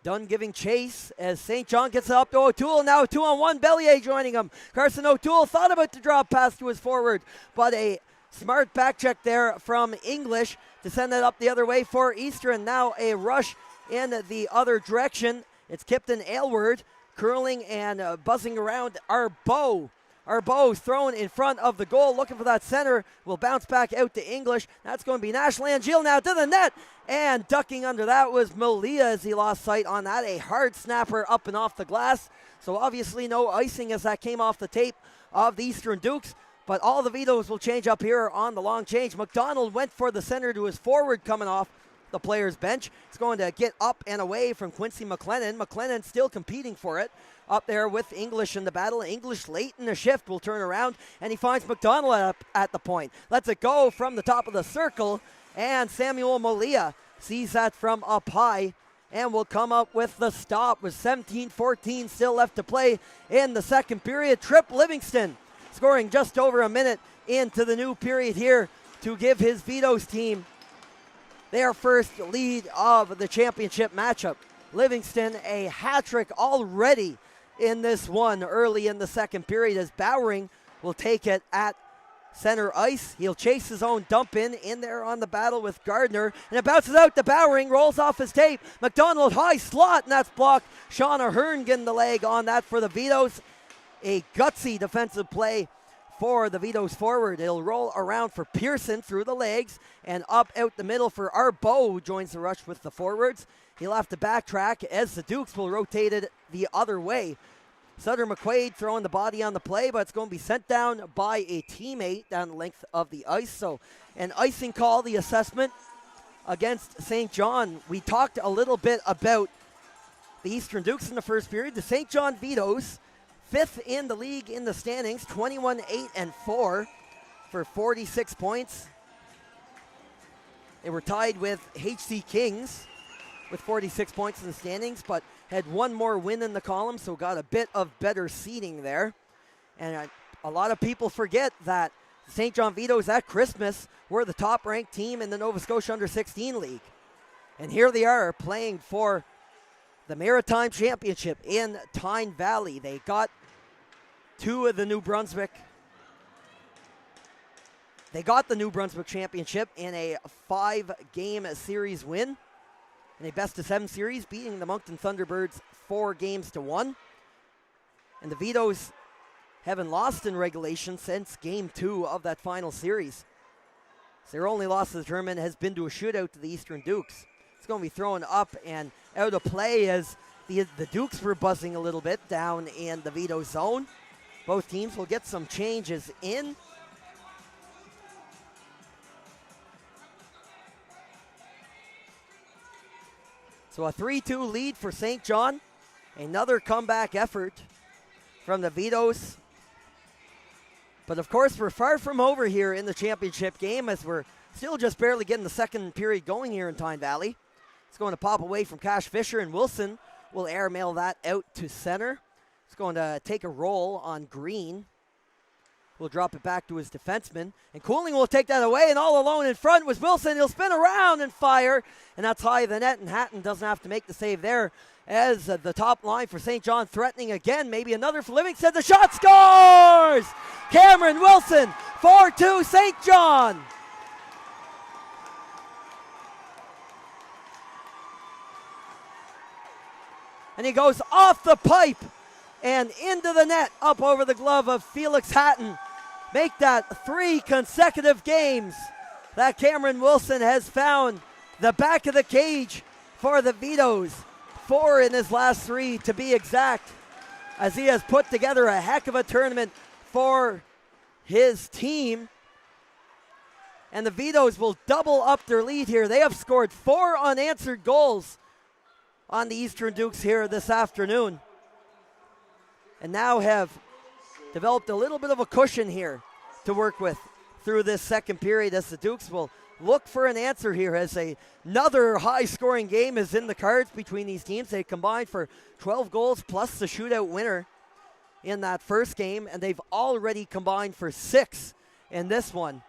Dunn giving chase as St. John gets it up to O'Toole. Now 2-on-1, Bellier joining him. Carson O'Toole thought about to drop pass to his forward, but a smart back check there from English to send it up the other way for Eastern. Now a rush in the other direction. It's Kipton Aylward curling and buzzing around Arbeau. Arbeau's thrown in front of the goal, looking for that center. Will bounce back out to English. That's going to be Nash Langill now to the net. And ducking under that was Malia as he lost sight on that. A hard snapper up and off the glass. So obviously no icing as that came off the tape of the Eastern Dukes. But all the Vetos will change up here on the long change. McDonald went for the center to his forward coming off the player's bench. It's going to get up and away from Quincy McLennan. McLennan still competing for it. Up there with English in the battle. English late in the shift will turn around, and he finds McDonald up at the point. Lets it go from the top of the circle, and Samuel Malia sees that from up high and will come up with the stop with 17-14 still left to play in the second period. Trip Livingston scoring just over a minute into the new period here to give his Vetos team their first lead of the championship matchup. Livingston a hat trick already in this one early in the second period as Bowering will take it at center ice. He'll chase his own dump in there on the battle with Gardner, and it bounces out to Bowering, rolls off his tape. McDonald high slot, and that's blocked. Sean Ahern getting the leg on that for the Vetos. A gutsy defensive play for the Vetos forward. It'll roll around for Pearson through the legs and up out the middle for Arbo, who joins the rush with the forwards. He'll have to backtrack as the Dukes will rotate it the other way. Sutter McQuaid throwing the body on the play, but it's going to be sent down by a teammate down the length of the ice. So an icing call, the assessment against St. John. We talked a little bit about the Eastern Dukes in the first period. The St. John Vetos, fifth in the league in the standings, 21-8-4 for 46 points. They were tied with HC Kings with 46 points in the standings, but had one more win in the column, so got a bit of better seeding there. And a lot of people forget that St. John Vetos at Christmas were the top-ranked team in the Nova Scotia Under-16 League. And here they are playing for the Maritime Championship in Tyne Valley. They got two of the New Brunswick. They got the New Brunswick Championship in a 5-game series win. In a best-of-7 series, beating the Moncton Thunderbirds 4-1. And the Vetos haven't lost in regulation since Game 2 of that final series. So their only loss of the tournament has been to a shootout to the Eastern Dukes. It's going to be thrown up and out of play as the Dukes were buzzing a little bit down in the Veto zone. Both teams will get some changes in. So a 3-2 lead for St. John. Another comeback effort from the Vetos. But of course, we're far from over here in the championship game as we're still just barely getting the second period going here in Tyne Valley. It's going to pop away from Cash Fisher, and Wilson will airmail that out to center. It's going to take a roll on Green. Will drop it back to his defenseman. And Cooling will take that away, and all alone in front was Wilson. He'll spin around and fire, and that's high of the net, and Hatton doesn't have to make the save there as the top line for St. John threatening again. Maybe another for Livingston. The shot scores! Cameron Wilson, 4-2 St. John. And he goes off the pipe and into the net, up over the glove of Felix Hatton. Make that 3 consecutive games that Cameron Wilson has found the back of the cage for the Vetos. 4 in his last 3 to be exact, as he has put together a heck of a tournament for his team. And the Vetos will double up their lead here. They have scored 4 unanswered goals on the Eastern Dukes here this afternoon, and now have developed a little bit of a cushion here to work with through this second period as the Dukes will look for an answer here as another high-scoring game is in the cards between these teams. They combined for 12 goals plus the shootout winner in that first game, and they've already combined for 6 in this one.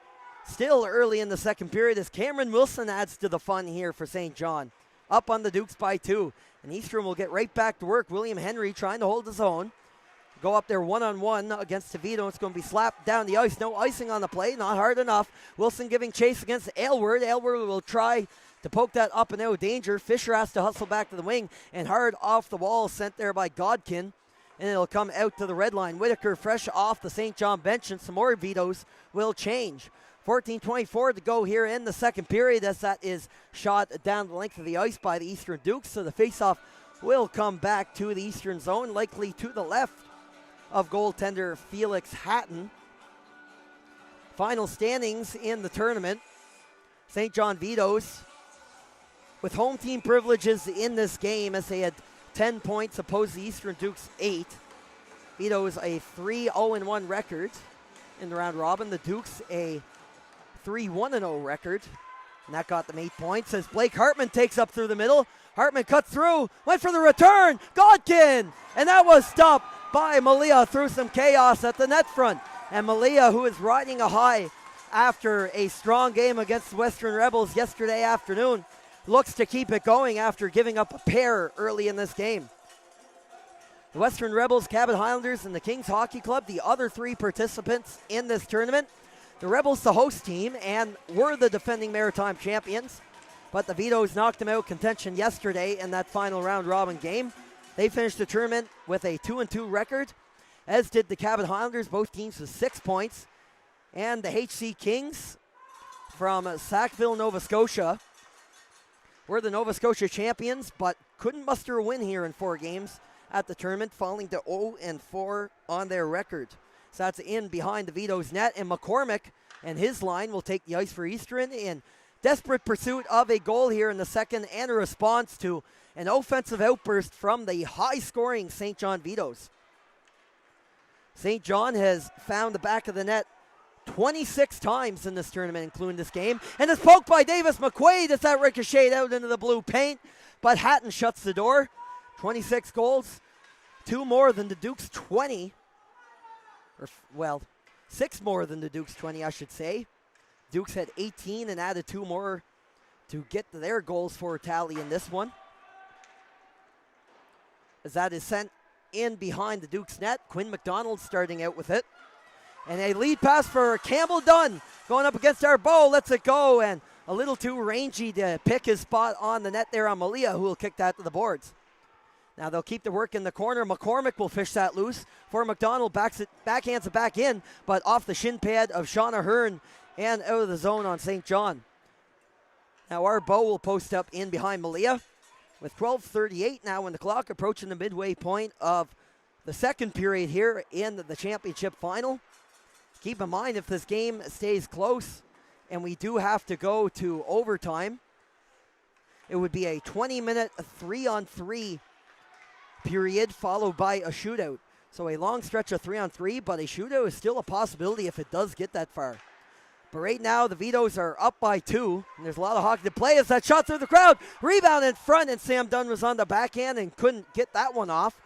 Still early in the second period as Cameron Wilson adds to the fun here for St. John. Up on the Dukes by 2. And Eastern will get right back to work. William Henry trying to hold his own. Go up there one-on-one against DeVito. It's going to be slapped down the ice. No icing on the play. Not hard enough. Wilson giving chase against Aylward. Aylward will try to poke that up and out. Danger. Fisher has to hustle back to the wing. And hard off the wall sent there by Godkin. And it'll come out to the red line. Whitaker fresh off the St. John bench. And some more Vetos will change. 14:24 to go here in the second period as that is shot down the length of the ice by the Eastern Dukes. So the faceoff will come back to the Eastern zone, likely to the left of goaltender Felix Hatton. Final standings in the tournament. St. John Vetos with home team privileges in this game as they had 10 points opposed to the Eastern Dukes 8. Vetos a 3-0-1 record in the round robin. The Dukes a 3-1-0 record And that got them 8 points as Blake Hartman takes up through the middle. Hartman cuts through, went for the return, Godkin! And that was stopped by Malia through some chaos at the net front. And Malia, who is riding a high after a strong game against the Western Rebels yesterday afternoon, looks to keep it going after giving up a pair early in this game. The Western Rebels, Cabot Highlanders, and the Kings Hockey Club, the other 3 participants in this tournament. The Rebels, the host team, and were the defending Maritime champions. But the Vetos knocked them out contention yesterday in that final round robin game. They finished the tournament with a 2-2 record, as did the Cabot Highlanders, both teams with 6 points. And the HC Kings from Sackville, Nova Scotia, were the Nova Scotia champions, but couldn't muster a win here in 4 games at the tournament, falling to 0-4 on their record. So that's in behind the Veto's net, and McCormick and his line will take the ice for Eastern in desperate pursuit of a goal here in the second and a response to an offensive outburst from the high-scoring St. John Vetos. St. John has found the back of the net 26 times in this tournament, including this game. And it's poked by Davis McQuaid as that ricocheted out into the blue paint. But Hatton shuts the door. 26 goals, 2 more than the Dukes' 20. Well, 6 more than the Dukes' 20, I should say. Dukes had 18 and added 2 more to get their goals for a tally in this one. As that is sent in behind the Dukes' net. Quinn McDonald starting out with it. And a lead pass for Campbell Dunn going up against Arbeau, lets it go, and a little too rangy to pick his spot on the net there on Malia, who will kick that to the boards. Now they'll keep the work in the corner. McCormick will fish that loose for McDonald, backhands it back in, but off the shin pad of Sean Ahern and out of the zone on St. John. Now Arbeau will post up in behind Malia with 12:38 now in the clock, approaching the midway point of the second period here in the championship final. Keep in mind, if this game stays close and we do have to go to overtime, it would be a 20-minute 3-on-3 period followed by a shootout. So a long stretch of 3-on-3, but a shootout is still a possibility if it does get that far. But right now, the Vetos are up by 2, and there's a lot of hockey to play as that shot through the crowd. Rebound in front, and Sam Dunn was on the backhand and couldn't get that one off.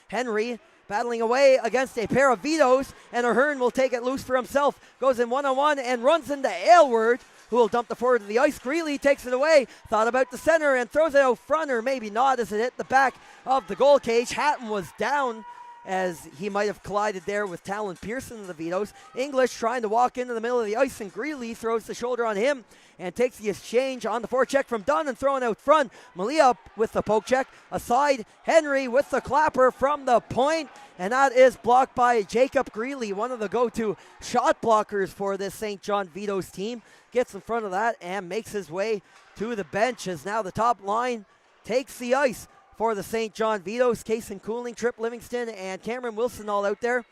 Henry battling away against a pair of Vetos, and Ahern will take it loose for himself. Goes in one-on-one and runs into Aylward, who will dump the forward to the ice. Greeley takes it away, thought about the center, and throws it out front, or maybe not, as it hit the back of the goal cage. Hatton was down, as he might have collided there with Talon Pearson of the Vetos. English trying to walk into the middle of the ice, and Greeley throws the shoulder on him and takes the exchange on the forecheck from Dunn and throwing out front. Malia with the poke check. Aside, Henry with the clapper from the point, and that is blocked by Jacob Greeley, one of the go-to shot blockers for this St. John Vetos team. Gets in front of that and makes his way to the bench, as now the top line takes the ice for the St. John Vetos. Case and Cooling, Trip Livingston, and Cameron Wilson all out there.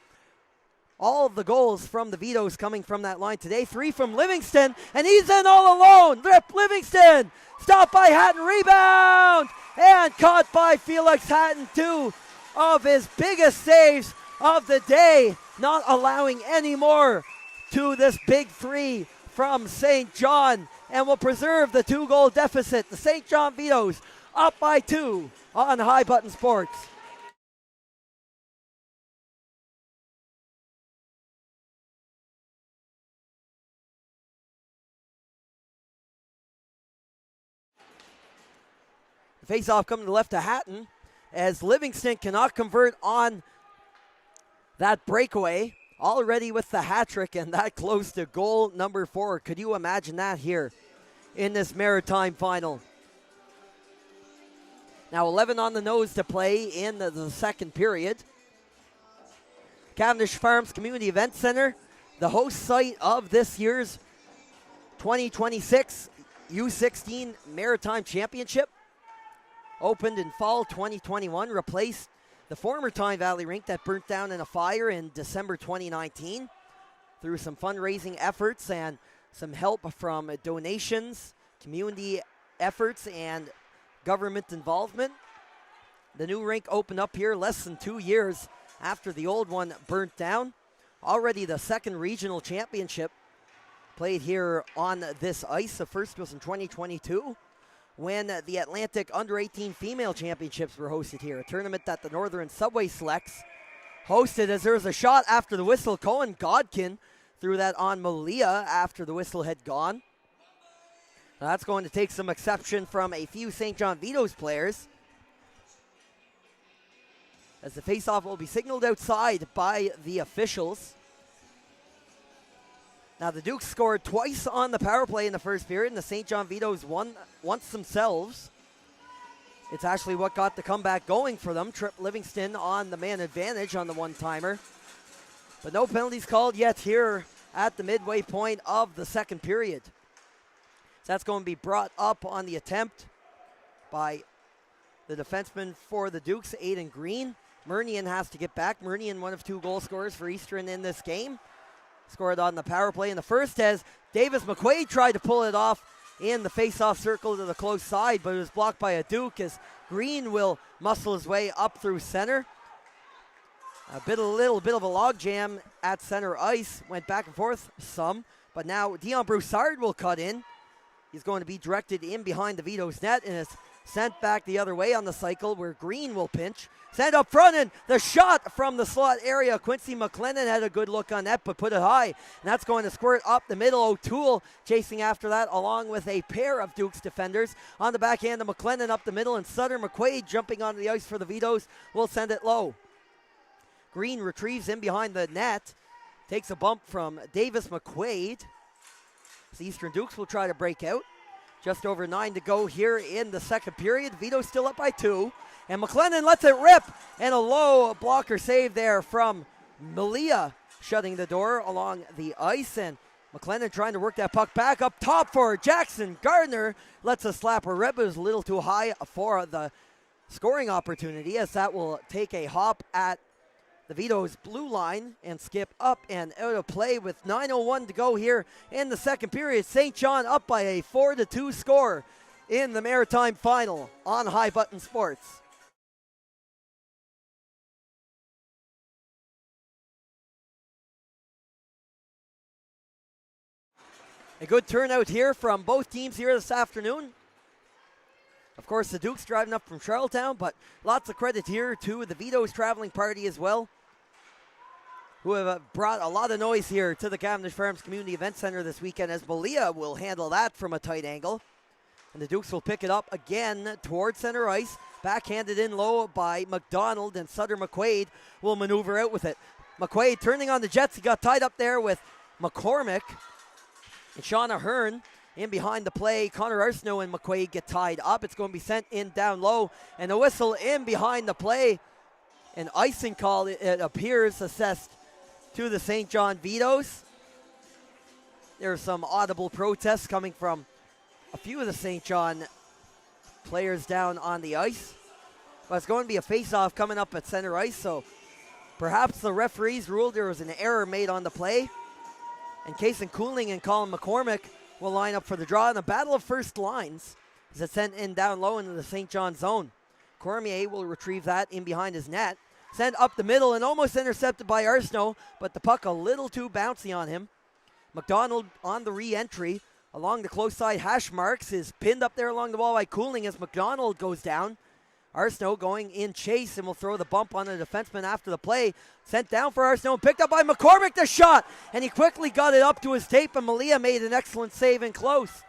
All of the goals from the Vetos coming from that line today. 3 from Livingston, and he's in all alone. Trip Livingston, stopped by Hatton, rebound, and caught by Felix Hatton. 2 of his biggest saves of the day, not allowing any more to this big 3 from St. John, and will preserve the 2-goal deficit. The St. John Vetos up by 2 on High Button Sports. Face-off coming to the left to Hatton, as Livingston cannot convert on that breakaway. Already with the hat trick, and that close to goal number 4. Could you imagine that here in this Maritime final? Now 11 on the nose to play in the second period. Cavendish Farms Community Event Center, the host site of this year's 2026 U16 Maritime Championship. Opened in fall 2021, replaced the former Tyne Valley rink that burnt down in a fire in December 2019. Through some fundraising efforts and some help from donations, community efforts, and government involvement, the new rink opened up here less than 2 years after the old one burnt down. Already the second regional championship played here on this ice. The first was in 2022 when the Atlantic Under-18 Female Championships were hosted here, a tournament that the Northern Subway Selects hosted, as there was a shot after the whistle. Cohen Godkin threw that on Malia after the whistle had gone. That's going to take some exception from a few St. John Vetos players, as the faceoff will be signaled outside by the officials. Now, the Dukes scored twice on the power play in the first period, and the St. John Vetos won once themselves. It's actually what got the comeback going for them. Trip Livingston on the man advantage on the one-timer. But no penalties called yet here at the midway point of the second period. So that's going to be brought up on the attempt by the defenseman for the Dukes, Aiden Green. Murnian has to get back. Murnian, one of two goal scorers for Eastern in this game. Scored on the power play in the first as Davis McQuaid tried to pull it off in the face-off circle to the close side, but it was blocked by a Duke as Green will muscle his way up through center. A little bit of a logjam at center ice. Went back and forth some, but now Dion Broussard will cut in. He's going to be directed in behind the Vetos net and is sent back the other way on the cycle where Green will pinch. Sent up front, and the shot from the slot area. Quincy McLennan had a good look on that, but put it high. And that's going to squirt up the middle. O'Toole chasing after that, along with a pair of Dukes defenders. On the backhand of McLennan up the middle, and Sutter McQuaid jumping onto the ice for the Vetos will send it low. Green retrieves in behind the net. Takes a bump from Davis McQuaid. The Eastern Dukes will try to break out. Just over 9 to go here in the second period. Vetos still up by 2. And McLennan lets it rip. And a low blocker save there from Malia, shutting the door along the ice. And McLennan trying to work that puck back up top for Jackson Gardner. Lets a slapper rip. It was a little too high for the scoring opportunity, as that will take a hop at the Vetos blue line and skip up and out of play with 9:01 to go here in the second period. St. John up by a 4-2 score in the Maritime Final on High Button Sports. A good turnout here from both teams here this afternoon. Of course, the Dukes driving up from Charlottetown, but lots of credit here to the Vetos traveling party as well, who have brought a lot of noise here to the Cavendish Farms Community Event Center this weekend, as Malia will handle that from a tight angle. And the Dukes will pick it up again towards center ice. Backhanded in low by McDonald, and Sutter McQuaid will maneuver out with it. McQuaid turning on the Jets. He got tied up there with McCormick. And Shauna Hearn in behind the play. Connor Arsenault and McQuaid get tied up. It's going to be sent in down low. And the whistle in behind the play. An icing call, it appears, assessed to the St. John Vetos. There are some audible protests coming from a few of the St. John players down on the ice. But it's going to be a face-off coming up at center ice, so perhaps the referees ruled there was an error made on the play. And Kason Cooling and Colin McCormick will line up for the draw in the battle of first lines as it's sent in down low into the St. John zone. Cormier will retrieve that in behind his net. Sent up the middle and almost intercepted by Arsenault, but the puck a little too bouncy on him. McDonald on the re-entry along the close side hash marks is pinned up there along the wall by Cooling as McDonald goes down. Arsenault going in chase and will throw the bump on the defenseman after the play. Sent down for Arsenault, picked up by McCormick, the shot, and he quickly got it up to his tape, and Malia made an excellent save in close.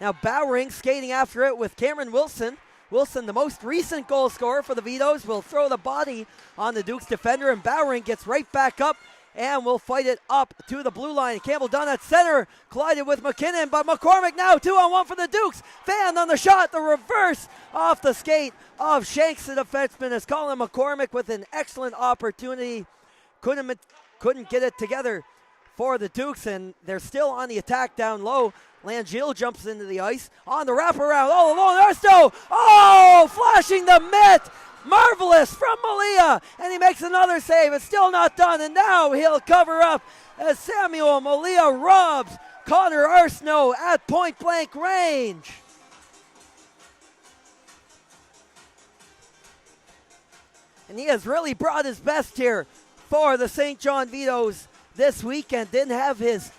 Now Bowering skating after it with Cameron Wilson. Wilson, the most recent goal scorer for the Vetos, will throw the body on the Dukes defender, and Bowering gets right back up and will fight it up to the blue line. Campbell Dunn at center, collided with McKinnon, but McCormick now 2-on-1 for the Dukes. Fan on the shot, the reverse off the skate of Shanks, the defenseman, as Colin McCormick with an excellent opportunity. Couldn't get it together for the Dukes, and they're still on the attack down low. Langille jumps into the ice on the wraparound all alone. Arsenault, flashing the mitt. Marvelous from Malia, and he makes another save. It's still not done, and now he'll cover up as Samuel Malia robs Connor Arsenault at point blank range. And he has really brought his best here for the St. John Vetos this weekend. Didn't have his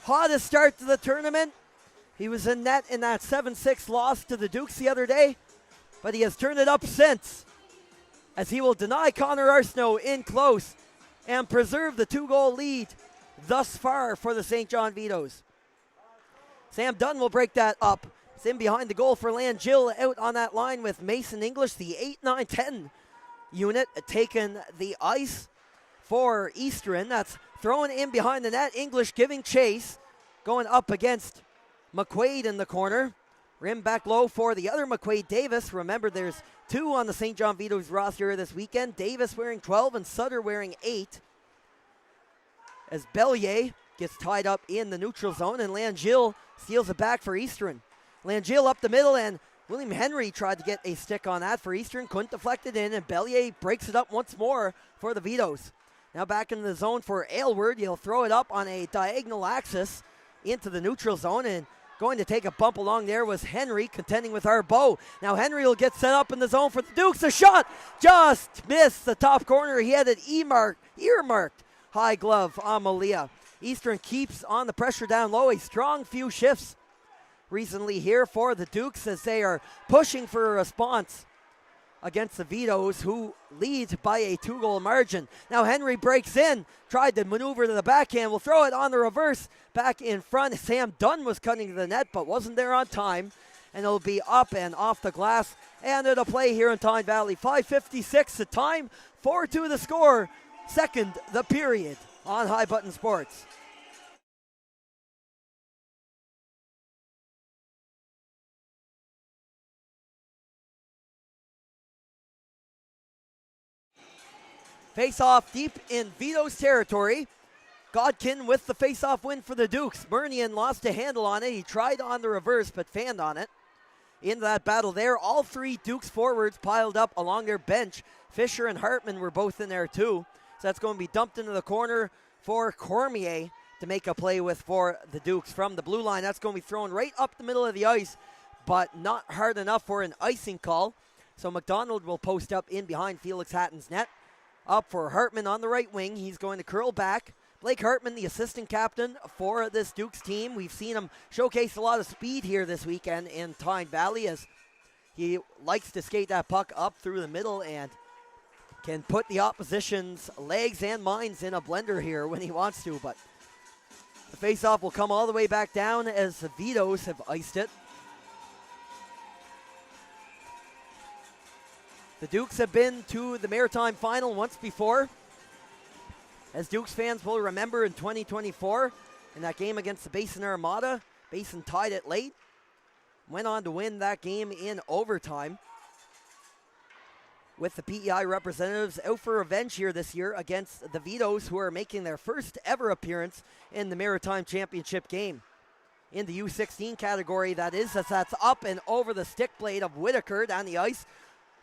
hottest start to the tournament. He was in net in that 7-6 loss to the Dukes the other day, but he has turned it up since, as he will deny Connor Arsenault in close and preserve the 2-goal lead thus far for the St. John Vetos. Sam Dunn will break that up. It's in behind the goal for Langill, out on that line with Mason English, the 8-9-10 unit, taking the ice for Eastern. That's thrown in behind the net. English giving chase, going up against McQuaid in the corner. Rim back low for the other McQuaid, Davis. Remember, there's two on the St. John Vetos roster this weekend. Davis wearing 12 and Sutter wearing 8. As Bellier gets tied up in the neutral zone, and Langill steals it back for Eastern. Langill up the middle, and William Henry tried to get a stick on that for Eastern. Couldn't deflect it in, and Bellier breaks it up once more for the Vetos. Now back into the zone for Aylward. He'll throw it up on a diagonal axis into the neutral zone, and going to take a bump along there was Henry, contending with Arbo. Now Henry will get set up in the zone for the Dukes. A shot just missed the top corner. He had it earmarked. High glove on Malia. Eastern keeps on the pressure down low. A strong few shifts recently here for the Dukes as they are pushing for a response against the Vetos, who lead by a 2-goal margin. Now Henry breaks in, tried to maneuver to the backhand, will throw it on the reverse back in front. Sam Dunn was cutting to the net but wasn't there on time, and it'll be up and off the glass and it'll play here in Tyne Valley. 5:56 the time, 4-2 the score, second the period on High Button Sports. Face-off deep in Veto's territory. Godkin with the face-off win for the Dukes. Murnian lost a handle on it. He tried on the reverse but fanned on it. In that battle there, all three Dukes forwards piled up along their bench. Fisher and Hartman were both in there too. So that's going to be dumped into the corner for Cormier to make a play with for the Dukes. From the blue line, that's going to be thrown right up the middle of the ice, but not hard enough for an icing call. So McDonald will post up in behind Felix Hatton's net. Up for Hartman on the right wing. He's going to curl back. Blake Hartman, the assistant captain for this Dukes team. We've seen him showcase a lot of speed here this weekend in Tyne Valley, as he likes to skate that puck up through the middle and can put the opposition's legs and minds in a blender here when he wants to. But the faceoff will come all the way back down as the Vetos have iced it. The Dukes have been to the Maritime Final once before. As Dukes fans will remember, in 2024, in that game against the Basin Armada, Basin tied it late. Went on to win that game in overtime, with the PEI representatives out for revenge here this year against the Vetos, who are making their first ever appearance in the Maritime Championship game. In the U16 category, that is, as that's up and over the stick blade of Whitaker down the ice.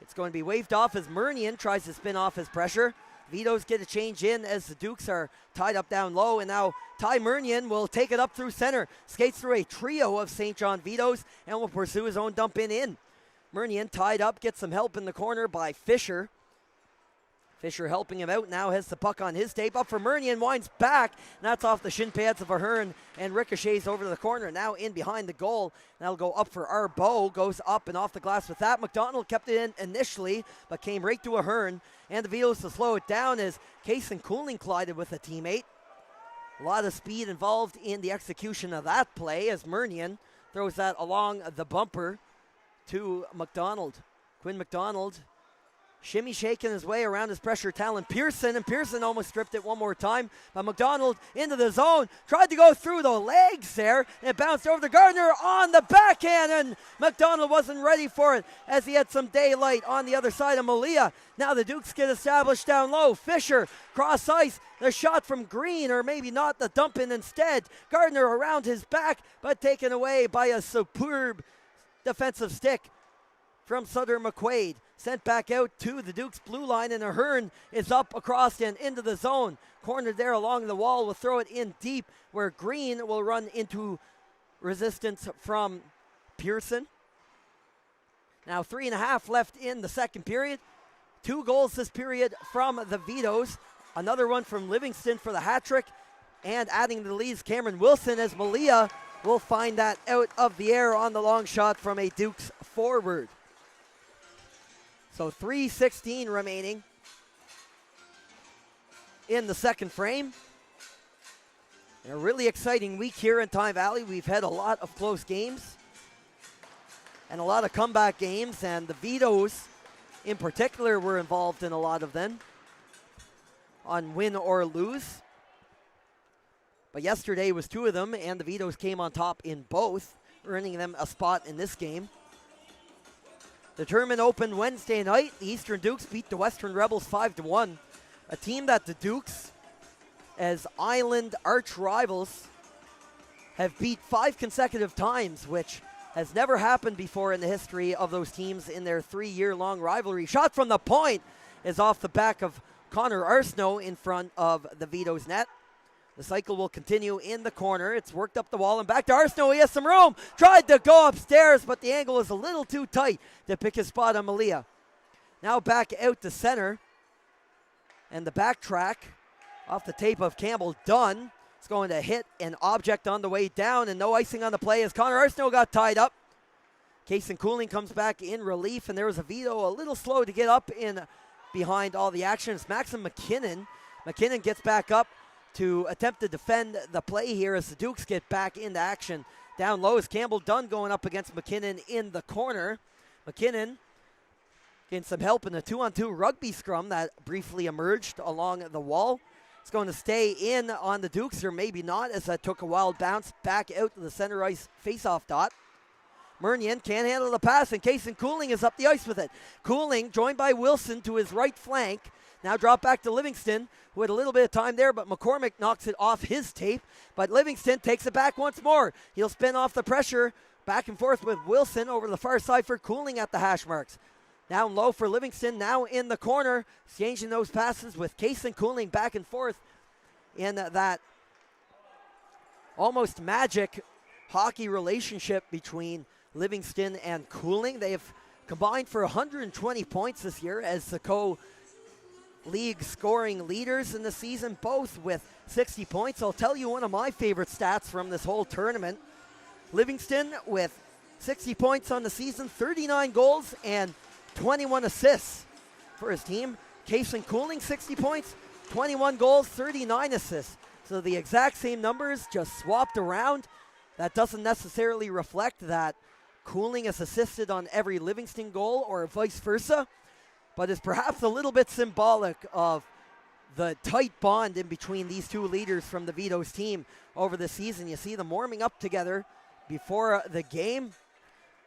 It's going to be waved off as Murnian tries to spin off his pressure. Vetos get a change in as the Dukes are tied up down low, and now Ty Murnian will take it up through center, skates through a trio of St. John Vetos, and will pursue his own dump in. Murnian tied up, gets some help in the corner by Fisher. Fisher helping him out, now has the puck on his tape. Up for Murnian, winds back, and that's off the shin pads of Ahern and ricochets over to the corner. Now in behind the goal, that'll go up for Arbo, goes up and off the glass with that. McDonald kept it in initially, but came right to Ahern, and the Vetos to slow it down as Kaysen Cooling collided with a teammate. A lot of speed involved in the execution of that play as Murnian throws that along the bumper to McDonald. Quinn McDonald shimmy shaking his way around his pressure talent Pearson, and Pearson almost stripped it one more time. But McDonald into the zone, tried to go through the legs there, and it bounced over to Gardner on the backhand, and McDonald wasn't ready for it as he had some daylight on the other side of Malia. Now the Dukes get established down low. Fisher cross ice, the shot from Green, or maybe not, the dump in instead. Gardner around his back, but taken away by a superb defensive stick from Sutter McQuaid. Sent back out to the Dukes blue line, and Ahern is up across and into the zone. Cornered there along the wall, will throw it in deep where Green will run into resistance from Pearson. Now 3.5 left in the second period. 2 goals this period from the Vetos. Another one from Livingston for the hat trick. And adding to the lead is Cameron Wilson as Malia will find that out of the air on the long shot from a Dukes forward. So 3:16 remaining in the second frame. And a really exciting week here in Tyne Valley. We've had a lot of close games and a lot of comeback games, and the Vetos in particular were involved in a lot of them on win or lose. But yesterday was two of them, and the Vetos came on top in both, earning them a spot in this game. The tournament opened Wednesday night. The Eastern Dukes beat the Western Rebels 5-1. A team that the Dukes, as Island arch rivals, have beat 5 consecutive times, which has never happened before in the history of those teams in their 3-year-long rivalry. Shot from the point is off the back of Connor Arsenault in front of the Vetos net. The cycle will continue in the corner. It's worked up the wall and back to Arsenault. He has some room. Tried to go upstairs, but the angle is a little too tight to pick his spot on Malia. Now back out to center. And the backtrack off the tape of Campbell Dunn. It's going to hit an object on the way down, and no icing on the play as Connor Arsenault got tied up. Kason Cooling comes back in relief, and there was a Veto a little slow to get up in behind all the action. It's Maxim McKinnon. McKinnon gets back up to attempt to defend the play here as the Dukes get back into action. Down low is Campbell Dunn going up against McKinnon in the corner. McKinnon getting some help in the 2-on-2 rugby scrum that briefly emerged along the wall. It's going to stay in on the Dukes, or maybe not, as that took a wild bounce back out to the center ice faceoff dot. Murnian can't handle the pass, and Kason Cooling is up the ice with it. Cooling joined by Wilson to his right flank. Now drop back to Livingston, who had a little bit of time there, but McCormick knocks it off his tape. But Livingston takes it back once more. He'll spin off the pressure, back and forth with Wilson over the far side for Cooling at the hash marks. Down low for Livingston, now in the corner, exchanging those passes with Kason Cooling back and forth in that almost magic hockey relationship between Livingston and Cooling. They have combined for 120 points this year as the league scoring leaders in the season, both with 60 points. I'll tell you one of my favorite stats from this whole tournament. Livingston with 60 points on the season, 39 goals and 21 assists for his team. Kason Cooling, 60 points, 21 goals, 39 assists. So the exact same numbers, just swapped around. That doesn't necessarily reflect that Cooling has assisted on every Livingston goal or vice versa, but is perhaps a little bit symbolic of the tight bond in between these two leaders from the Vetos team over the season. You see them warming up together before the game,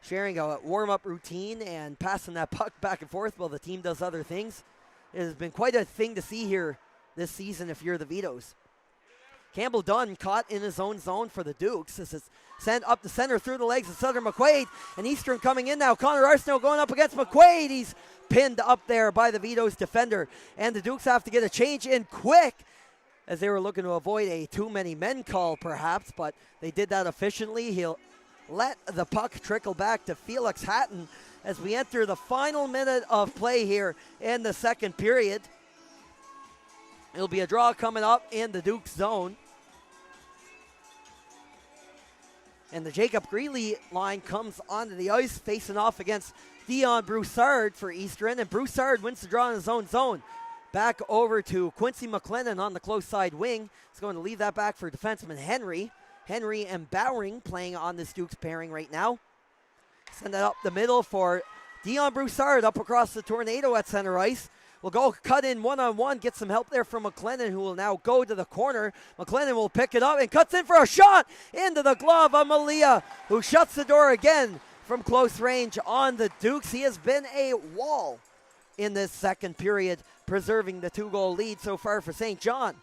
sharing a warm-up routine and passing that puck back and forth while the team does other things. It has been quite a thing to see here this season if you're the Vetos. Campbell Dunn caught in his own zone for the Dukes. This is sent up the center through the legs of Southern McQuaid. And Eastern coming in now. Connor Arsenault going up against McQuaid. He's pinned up there by the Vetos defender. And the Dukes have to get a change in quick as they were looking to avoid a too many men call perhaps, but they did that efficiently. He'll let the puck trickle back to Felix Hatton as we enter the final minute of play here in the second period. It'll be a draw coming up in the Dukes zone. And the Jacob Greeley line comes onto the ice, facing off against Dion Broussard for Eastern. And Broussard wins the draw in his own zone. Back over to Quincy McLennan on the close side wing. He's going to leave that back for defenseman Henry. Henry and Bowring playing on this Dukes pairing right now. Send that up the middle for Dion Broussard up across the Tornado at center ice. Will go cut in one-on-one, get some help there from McLennan, who will now go to the corner. McLennan will pick it up and cuts in for a shot into the glove of Malia, who shuts the door again from close range on the Dukes. He has been a wall in this second period, preserving the 2-goal lead so far for St. John.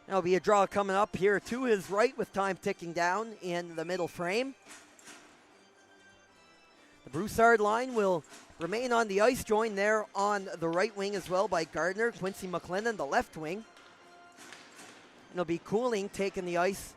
There'll be a draw coming up here to his right with time ticking down in the middle frame. The Broussard line will remain on the ice, joined there on the right wing as well by Gardner. Quincy McLennan, the left wing. And it'll be Cooling taking the ice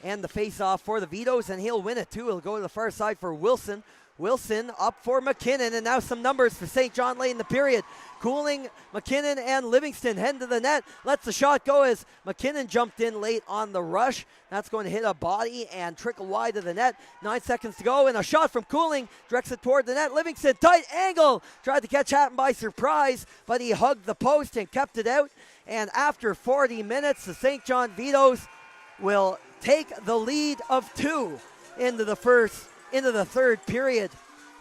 and the face-off for the Vetos, and he'll win it too. He'll go to the far side for Wilson. Wilson up for McKinnon, and now some numbers for St. John late in the period. Cooling, McKinnon, and Livingston heading to the net. Lets the shot go as McKinnon jumped in late on the rush. That's going to hit a body and trickle wide of the net. 9 seconds to go, and a shot from Cooling directs it toward the net. Livingston, tight angle, tried to catch Hatton by surprise, but he hugged the post and kept it out. And after 40 minutes, the St. John Vetos will take the lead of 2 into the third period.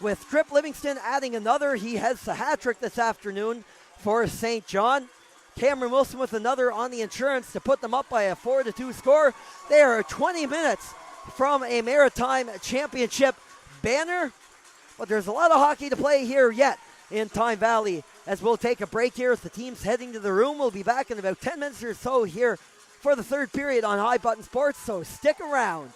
With Trip Livingston adding another, he has the hat trick this afternoon for St. John. Cameron Wilson with another on the insurance to put them up by a 4-2 score. They are 20 minutes from a Maritime Championship banner, but there's a lot of hockey to play here yet in Tyne Valley. As we'll take a break here as the team's heading to the room. We'll be back in about 10 minutes or so here for the third period on High Button Sports, so stick around.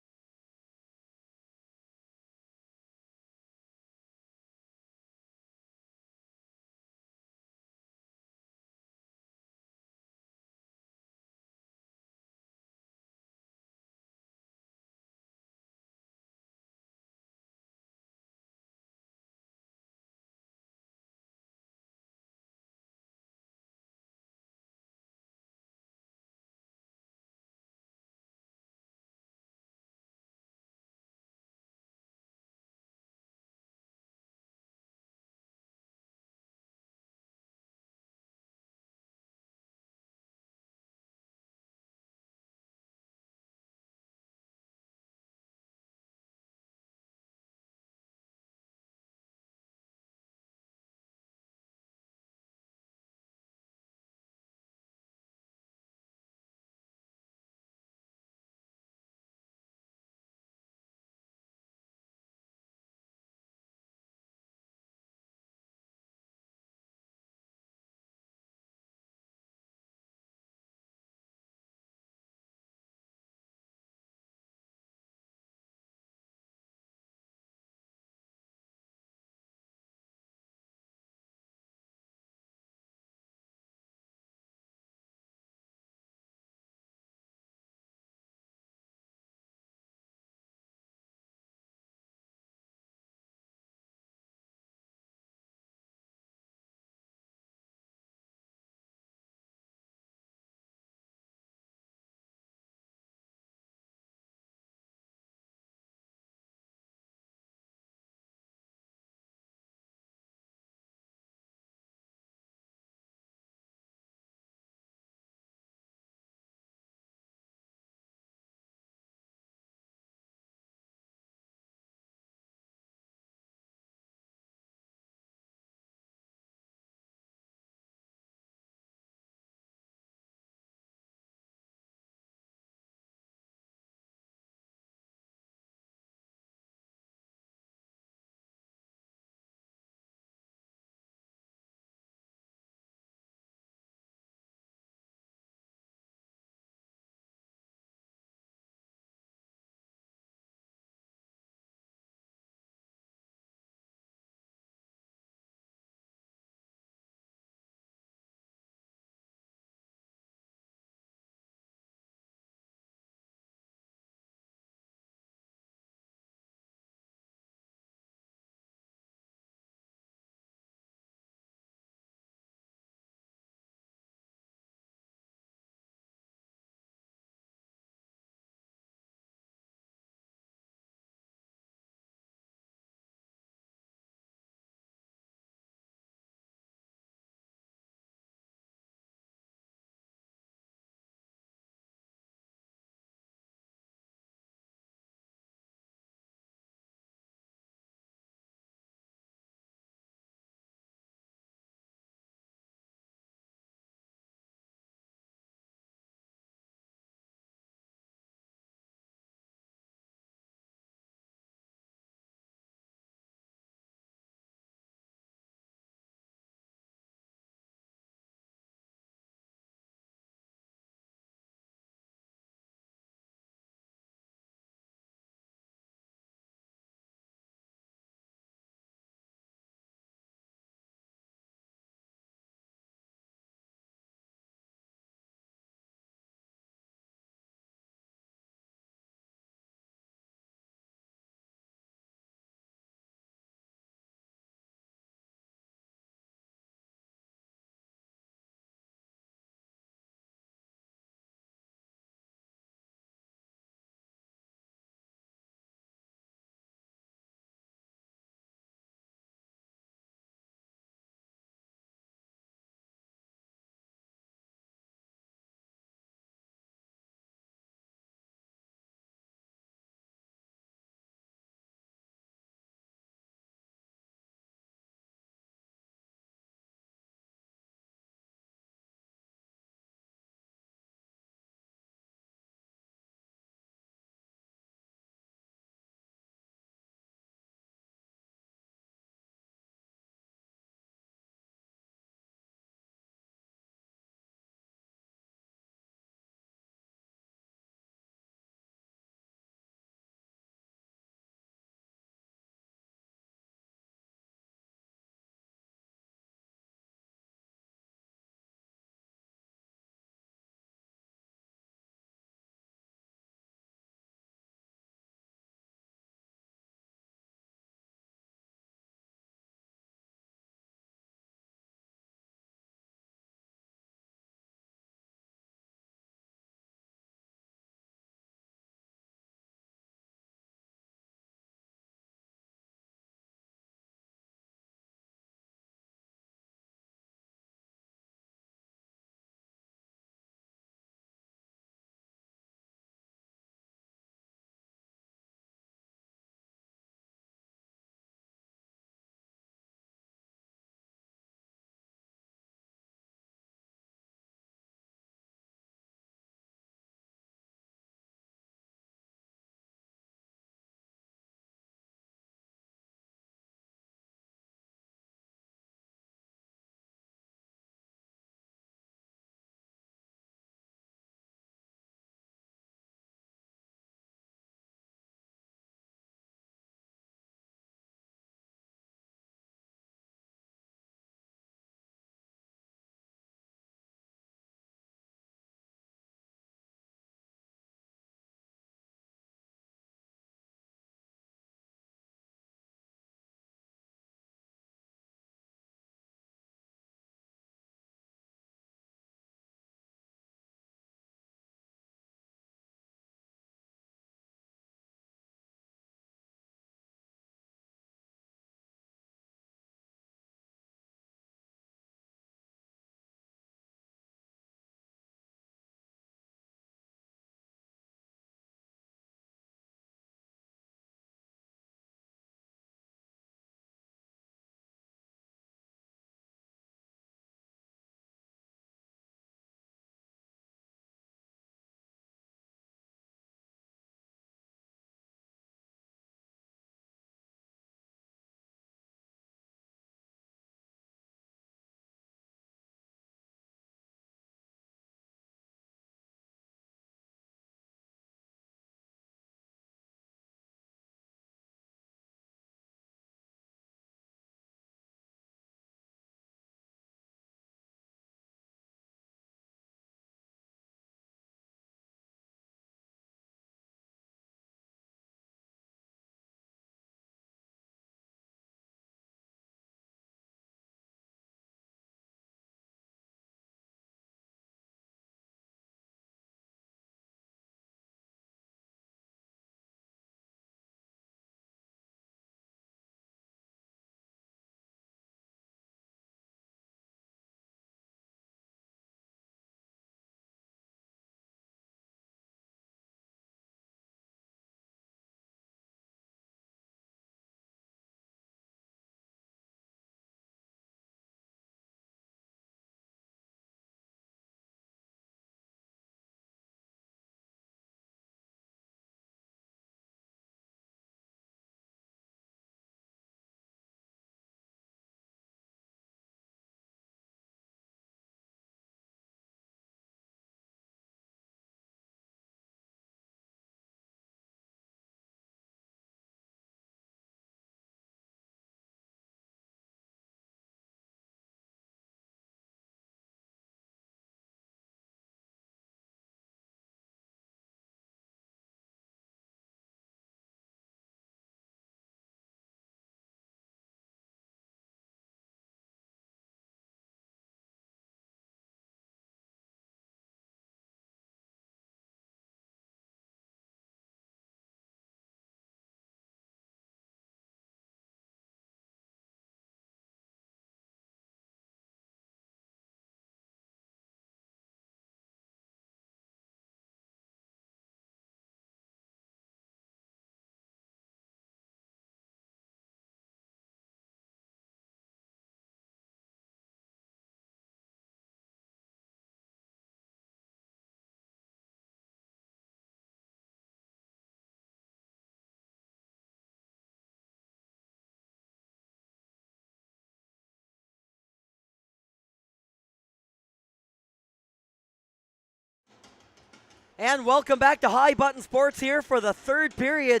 And welcome back to High Button Sports here for the third period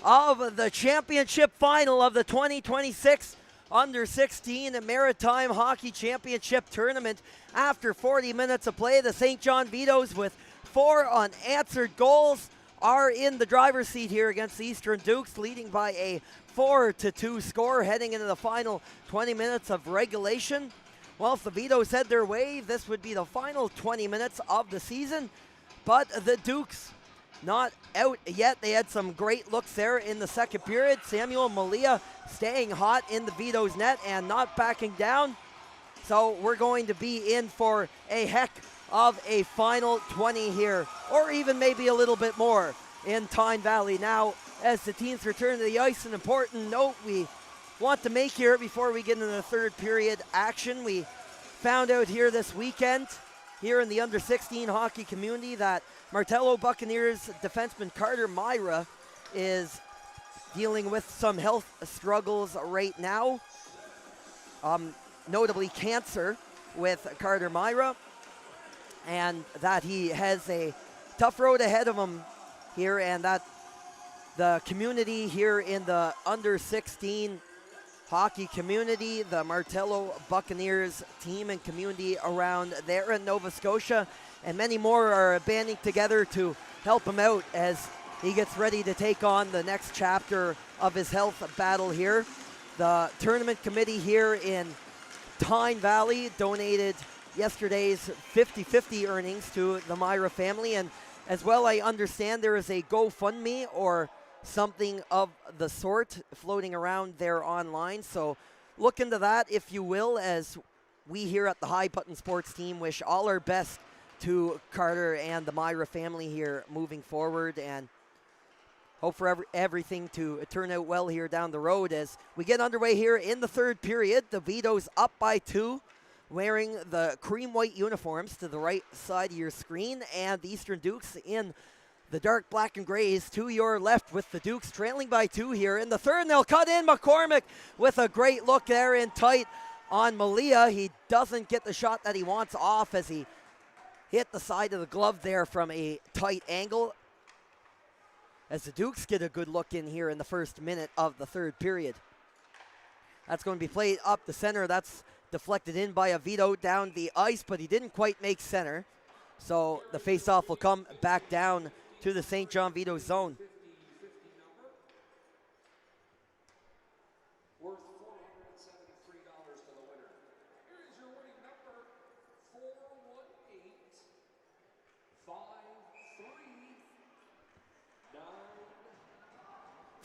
of the championship final of the 2026 Under-16 Maritime Hockey Championship Tournament. After 40 minutes of play, the St. John Vetos with 4 unanswered goals are in the driver's seat here against the Eastern Dukes, leading by a 4-2 score heading into the final 20 minutes of regulation. Well, if the Vetos head their way, this would be the final 20 minutes of the season. But the Dukes not out yet. They had some great looks there in the second period. Samuel Malia staying hot in the Vetos net and not backing down. So we're going to be in for a heck of a final 20 here, or even maybe a little bit more in Tyne Valley. Now, as the teams return to the ice, an important note we want to make here before we get into the third period action. We found out here this weekend, here in the under-16 hockey community, that Martello Buccaneers defenseman Carter Myra is dealing with some health struggles right now, notably cancer with Carter Myra, and that he has a tough road ahead of him here, and that the community here in the under-16 hockey community, the Martello Buccaneers team and community around there in Nova Scotia, and many more are banding together to help him out as he gets ready to take on the next chapter of his health battle here. The tournament committee here in Tyne Valley donated yesterday's 50-50 earnings to the Myra family, and as well, I understand there is a GoFundMe or something of the sort floating around there online. So look into that if you will, as we here at the High Button Sports team wish all our best to Carter and the Myra family here moving forward, and hope for everything to turn out well here down the road as we get underway here in the third period. The Vetos up by 2, wearing the cream white uniforms to the right side of your screen, and the Eastern Dukes in the dark black and grays to your left, with the Dukes trailing by 2 here in the third. And they'll cut in McCormick with a great look there in tight on Malia. He doesn't get the shot that he wants off as he hit the side of the glove there from a tight angle, as the Dukes get a good look in here in the first minute of the third period. That's going to be played up the center. That's deflected in by a Veto down the ice, but he didn't quite make center. So the faceoff will come back down to the St. John Vetos zone. Worth $473 to the winner. Here is your winning number,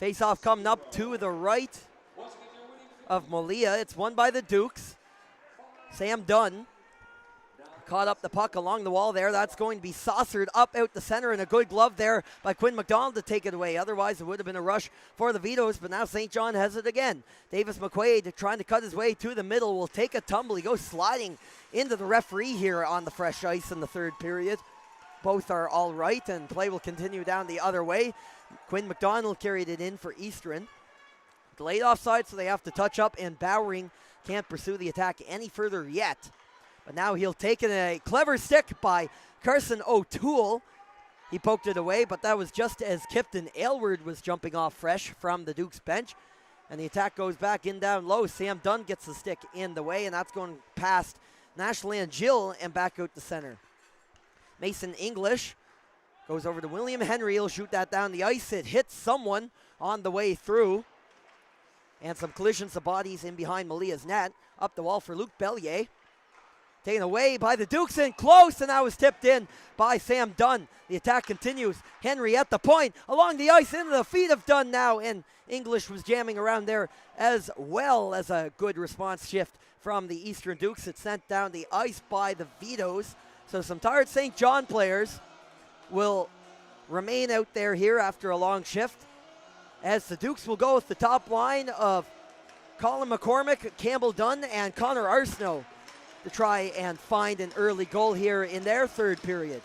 418-539. Faceoff coming up to the right of Malia. It's won by the Dukes. Sam Dunn caught up the puck along the wall there. That's going to be saucered up out the center, and a good glove there by Quinn McDonald to take it away. Otherwise, it would have been a rush for the Vetos, but now St. John has it again. Davis McQuaid trying to cut his way to the middle will take a tumble. He goes sliding into the referee here on the fresh ice in the third period. Both are all right, and play will continue down the other way. Quinn McDonald carried it in for Eastern. Delayed offside, so they have to touch up, and Bowering can't pursue the attack any further yet. But now he'll take it in a clever stick by Carson O'Toole. He poked it away, but that was just as Kipton Aylward was jumping off fresh from the Dukes bench. And the attack goes back in down low. Sam Dunn gets the stick in the way, and that's going past Nashland Jill and back out the center. Mason English goes over to William Henry. He'll shoot that down the ice. It hits someone on the way through. And some collisions of bodies in behind Malia's net. Up the wall for Luke Bellier. Taken away by the Dukes and close, and that was tipped in by Sam Dunn. The attack continues. Henry at the point, along the ice, into the feet of Dunn now, and English was jamming around there as well, as a good response shift from the Eastern Dukes. It's sent down the ice by the Vetos. So some tired St. John players will remain out there here after a long shift, as the Dukes will go with the top line of Colin McCormick, Campbell Dunn, and Connor Arsenault to try and find an early goal here in their third period.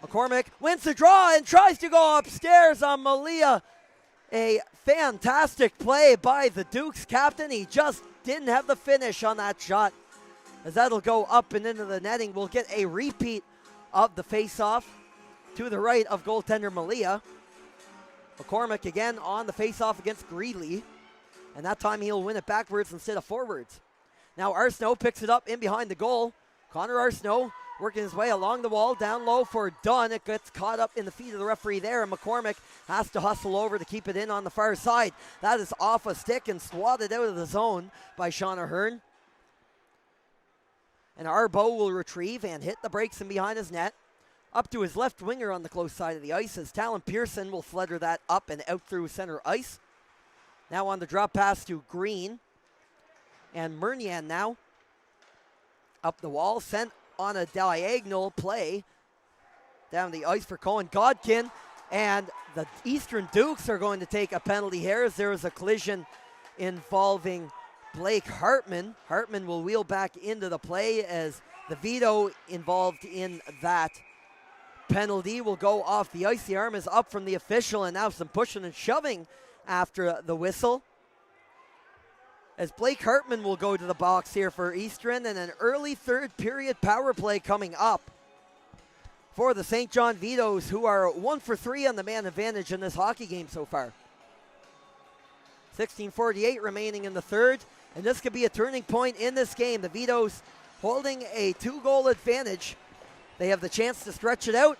McCormick wins the draw and tries to go upstairs on Malia. A fantastic play by the Dukes captain. He just didn't have the finish on that shot, as that'll go up and into the netting. We'll get a repeat of the face-off to the right of goaltender Malia. McCormick again on the face-off against Greeley. And that time he'll win it backwards instead of forwards. Now Arsenault picks it up in behind the goal. Connor Arsenault working his way along the wall, down low for Dunn. It gets caught up in the feet of the referee there, and McCormick has to hustle over to keep it in on the far side. That is off a stick and swatted out of the zone by Sean Ahern. And Arbo will retrieve and hit the brakes in behind his net. Up to his left winger on the close side of the ice as Talon Pearson will flutter that up and out through center ice. Now on the drop pass to Green. And Murnian now up the wall, sent on a diagonal play down the ice for Cohen Godkin. And the Eastern Dukes are going to take a penalty here as there is a collision involving Blake Hartman. Hartman will wheel back into the play as the veto involved in that penalty will go off the ice. The arm is up from the official, and now some pushing and shoving after the whistle. As Blake Hartman will go to the box here for Eastern, and an early third period power play coming up for the St. John Vetos, who are 1 for 3 on the man advantage in this hockey game so far. 16:48 remaining in the third, and this could be a turning point in this game. The Vetos holding a 2-goal advantage. They have the chance to stretch it out,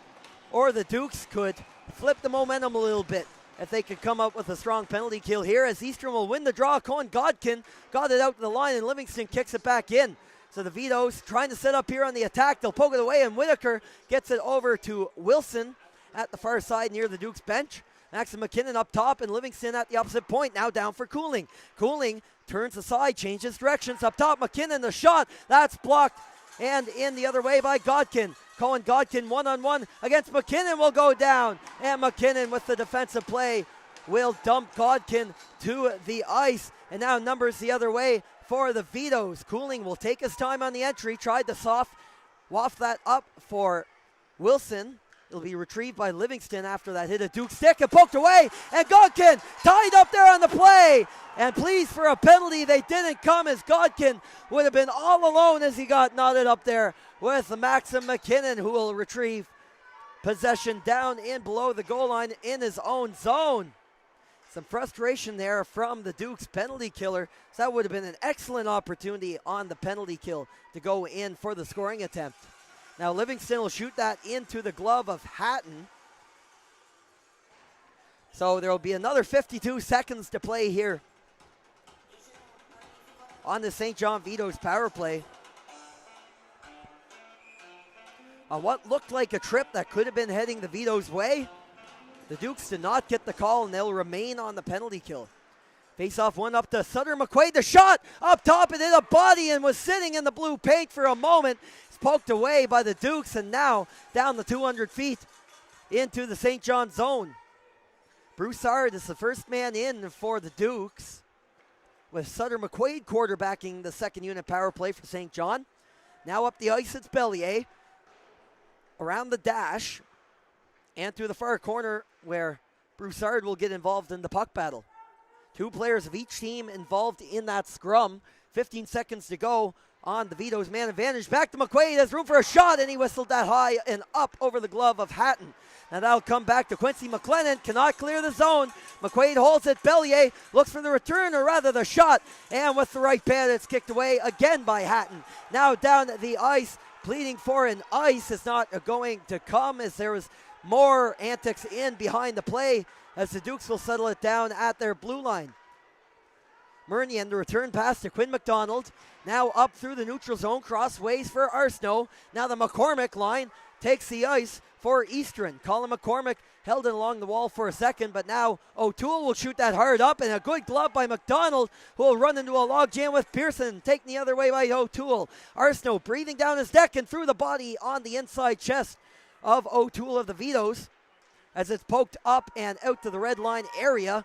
or the Dukes could flip the momentum a little bit if they could come up with a strong penalty kill here, as Eastern will win the draw. Cohen Godkin got it out to the line, and Livingston kicks it back in. So the Vetos trying to set up here on the attack. They'll poke it away, and Whitaker gets it over to Wilson at the far side near the Dukes bench. Maxim McKinnon up top, and Livingston at the opposite point, now down for Cooling. Cooling turns aside, changes directions. Up top, McKinnon, the shot. That's blocked and in the other way by Godkin. Cohen Godkin one-on-one against McKinnon will go down. And McKinnon with the defensive play will dump Godkin to the ice. And now numbers the other way for the Vetos. Cooling will take his time on the entry. Tried to soft waft that up for Wilson. It'll be retrieved by Livingston after that hit a Duke stick and poked away. And Godkin tied up there on the play. And pleased for a penalty. They didn't come, as Godkin would have been all alone as he got knotted up there with Maxim McKinnon, who will retrieve possession down in below the goal line in his own zone. Some frustration there from the Dukes penalty killer. So that would have been an excellent opportunity on the penalty kill to go in for the scoring attempt. Now Livingston will shoot that into the glove of Hatton. So there will be another 52 seconds to play here on the St. John Vetos power play. On what looked like a trip that could have been heading the Vetos' way, the Dukes did not get the call, and they'll remain on the penalty kill. Face-off one up to Sutter McQuaid. The shot up top, and hit a body and was sitting in the blue paint for a moment. It's poked away by the Dukes, and now down the 200 feet into the St. John zone. Broussard is the first man in for the Dukes, with Sutter McQuaid quarterbacking the second unit power play for St. John. Now up the ice, it's Bellier. Around the dash and through the far corner where Broussard will get involved in the puck battle. Two players of each team involved in that scrum. 15 seconds to go on the Vetos man advantage. Back to McQuaid, has room for a shot, and he whistled that high and up over the glove of Hatton. Now that'll come back to Quincy McLennan, cannot clear the zone. McQuaid holds it, Bellier looks for the return, or rather the shot, and with the right pad it's kicked away again by Hatton. Now down the ice, pleading for an ice is not going to come, as there was more antics in behind the play as the Dukes will settle it down at their blue line. Murnian, the return pass to Quinn McDonald. Now up through the neutral zone, crossways for Arsenault. Now the McCormick line takes the ice for Eastern. Colin McCormick held it along the wall for a second, but now O'Toole will shoot that hard up, and a good glove by McDonald, who will run into a logjam with Pearson, taken the other way by O'Toole. Arsenault breathing down his deck and through the body on the inside chest of O'Toole of the Vetos as it's poked up and out to the red line area.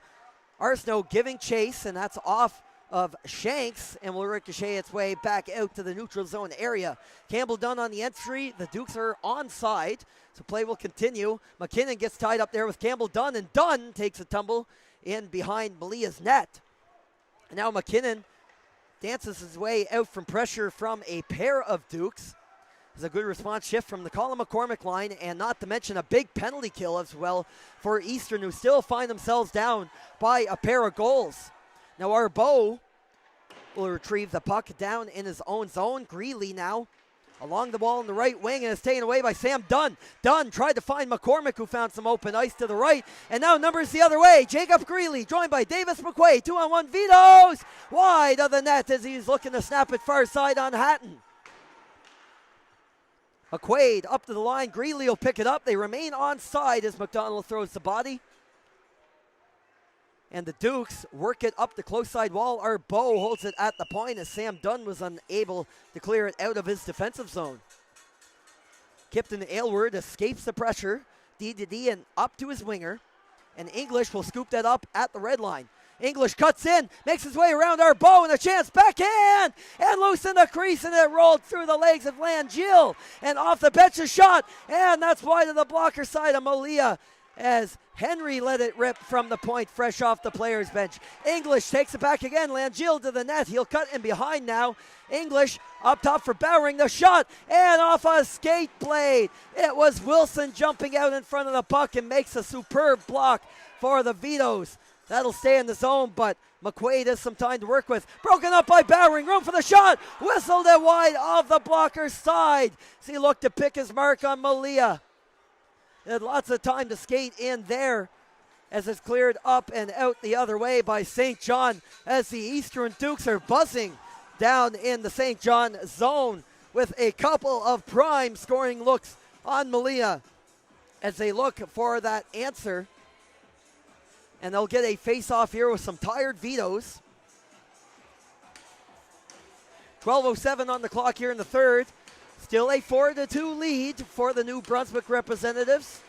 Arsenault giving chase, and that's off of Shanks, and will ricochet its way back out to the neutral zone area. Campbell Dunn on the entry. The Dukes are onside, so play will continue. McKinnon gets tied up there with Campbell Dunn, and Dunn takes a tumble in behind Malia's net. And now McKinnon dances his way out from pressure from a pair of Dukes. It's a good response shift from the Colin McCormick line, and not to mention a big penalty kill as well for Eastern, who still find themselves down by a pair of goals. Now Arbo will retrieve the puck down in his own zone. Greeley now along the wall in the right wing, and it's taken away by Sam Dunn. Dunn tried to find McCormick, who found some open ice to the right, and now numbers the other way. Jacob Greeley joined by Davis McQuaid. 2-on-1 Vetos wide of the net as he's looking to snap it far side on Hatton. McQuaid up to the line. Greeley will pick it up. They remain onside as McDonald throws the body. And the Dukes work it up the close side wall. Arbo holds it at the point as Sam Dunn was unable to clear it out of his defensive zone. Kipton Aylward escapes the pressure. D and up to his winger. And English will scoop that up at the red line. English cuts in, makes his way around Arbo, and a chance backhand, and loose in the crease, and it rolled through the legs of Langill, and off the bench a shot, and that's wide of the blocker side of Malia as Henry let it rip from the point, fresh off the player's bench. English takes it back again, Langill to the net, he'll cut in behind now. English up top for Bowering, the shot, and off a skate blade. It was Wilson jumping out in front of the puck and makes a superb block for the Vetos. That'll stay in the zone, but McQuaid has some time to work with. Broken up by Bowering, room for the shot, whistled it wide off the blocker's side. So he looked to pick his mark on Malia. He had lots of time to skate in there as it's cleared up and out the other way by St. John as the Eastern Dukes are buzzing down in the St. John zone with a couple of prime scoring looks on Malia as they look for that answer. And they'll get a face-off here with some tired Vetos. 12:07 on the clock here in the third. Still a 4-2 lead for the New Brunswick representatives.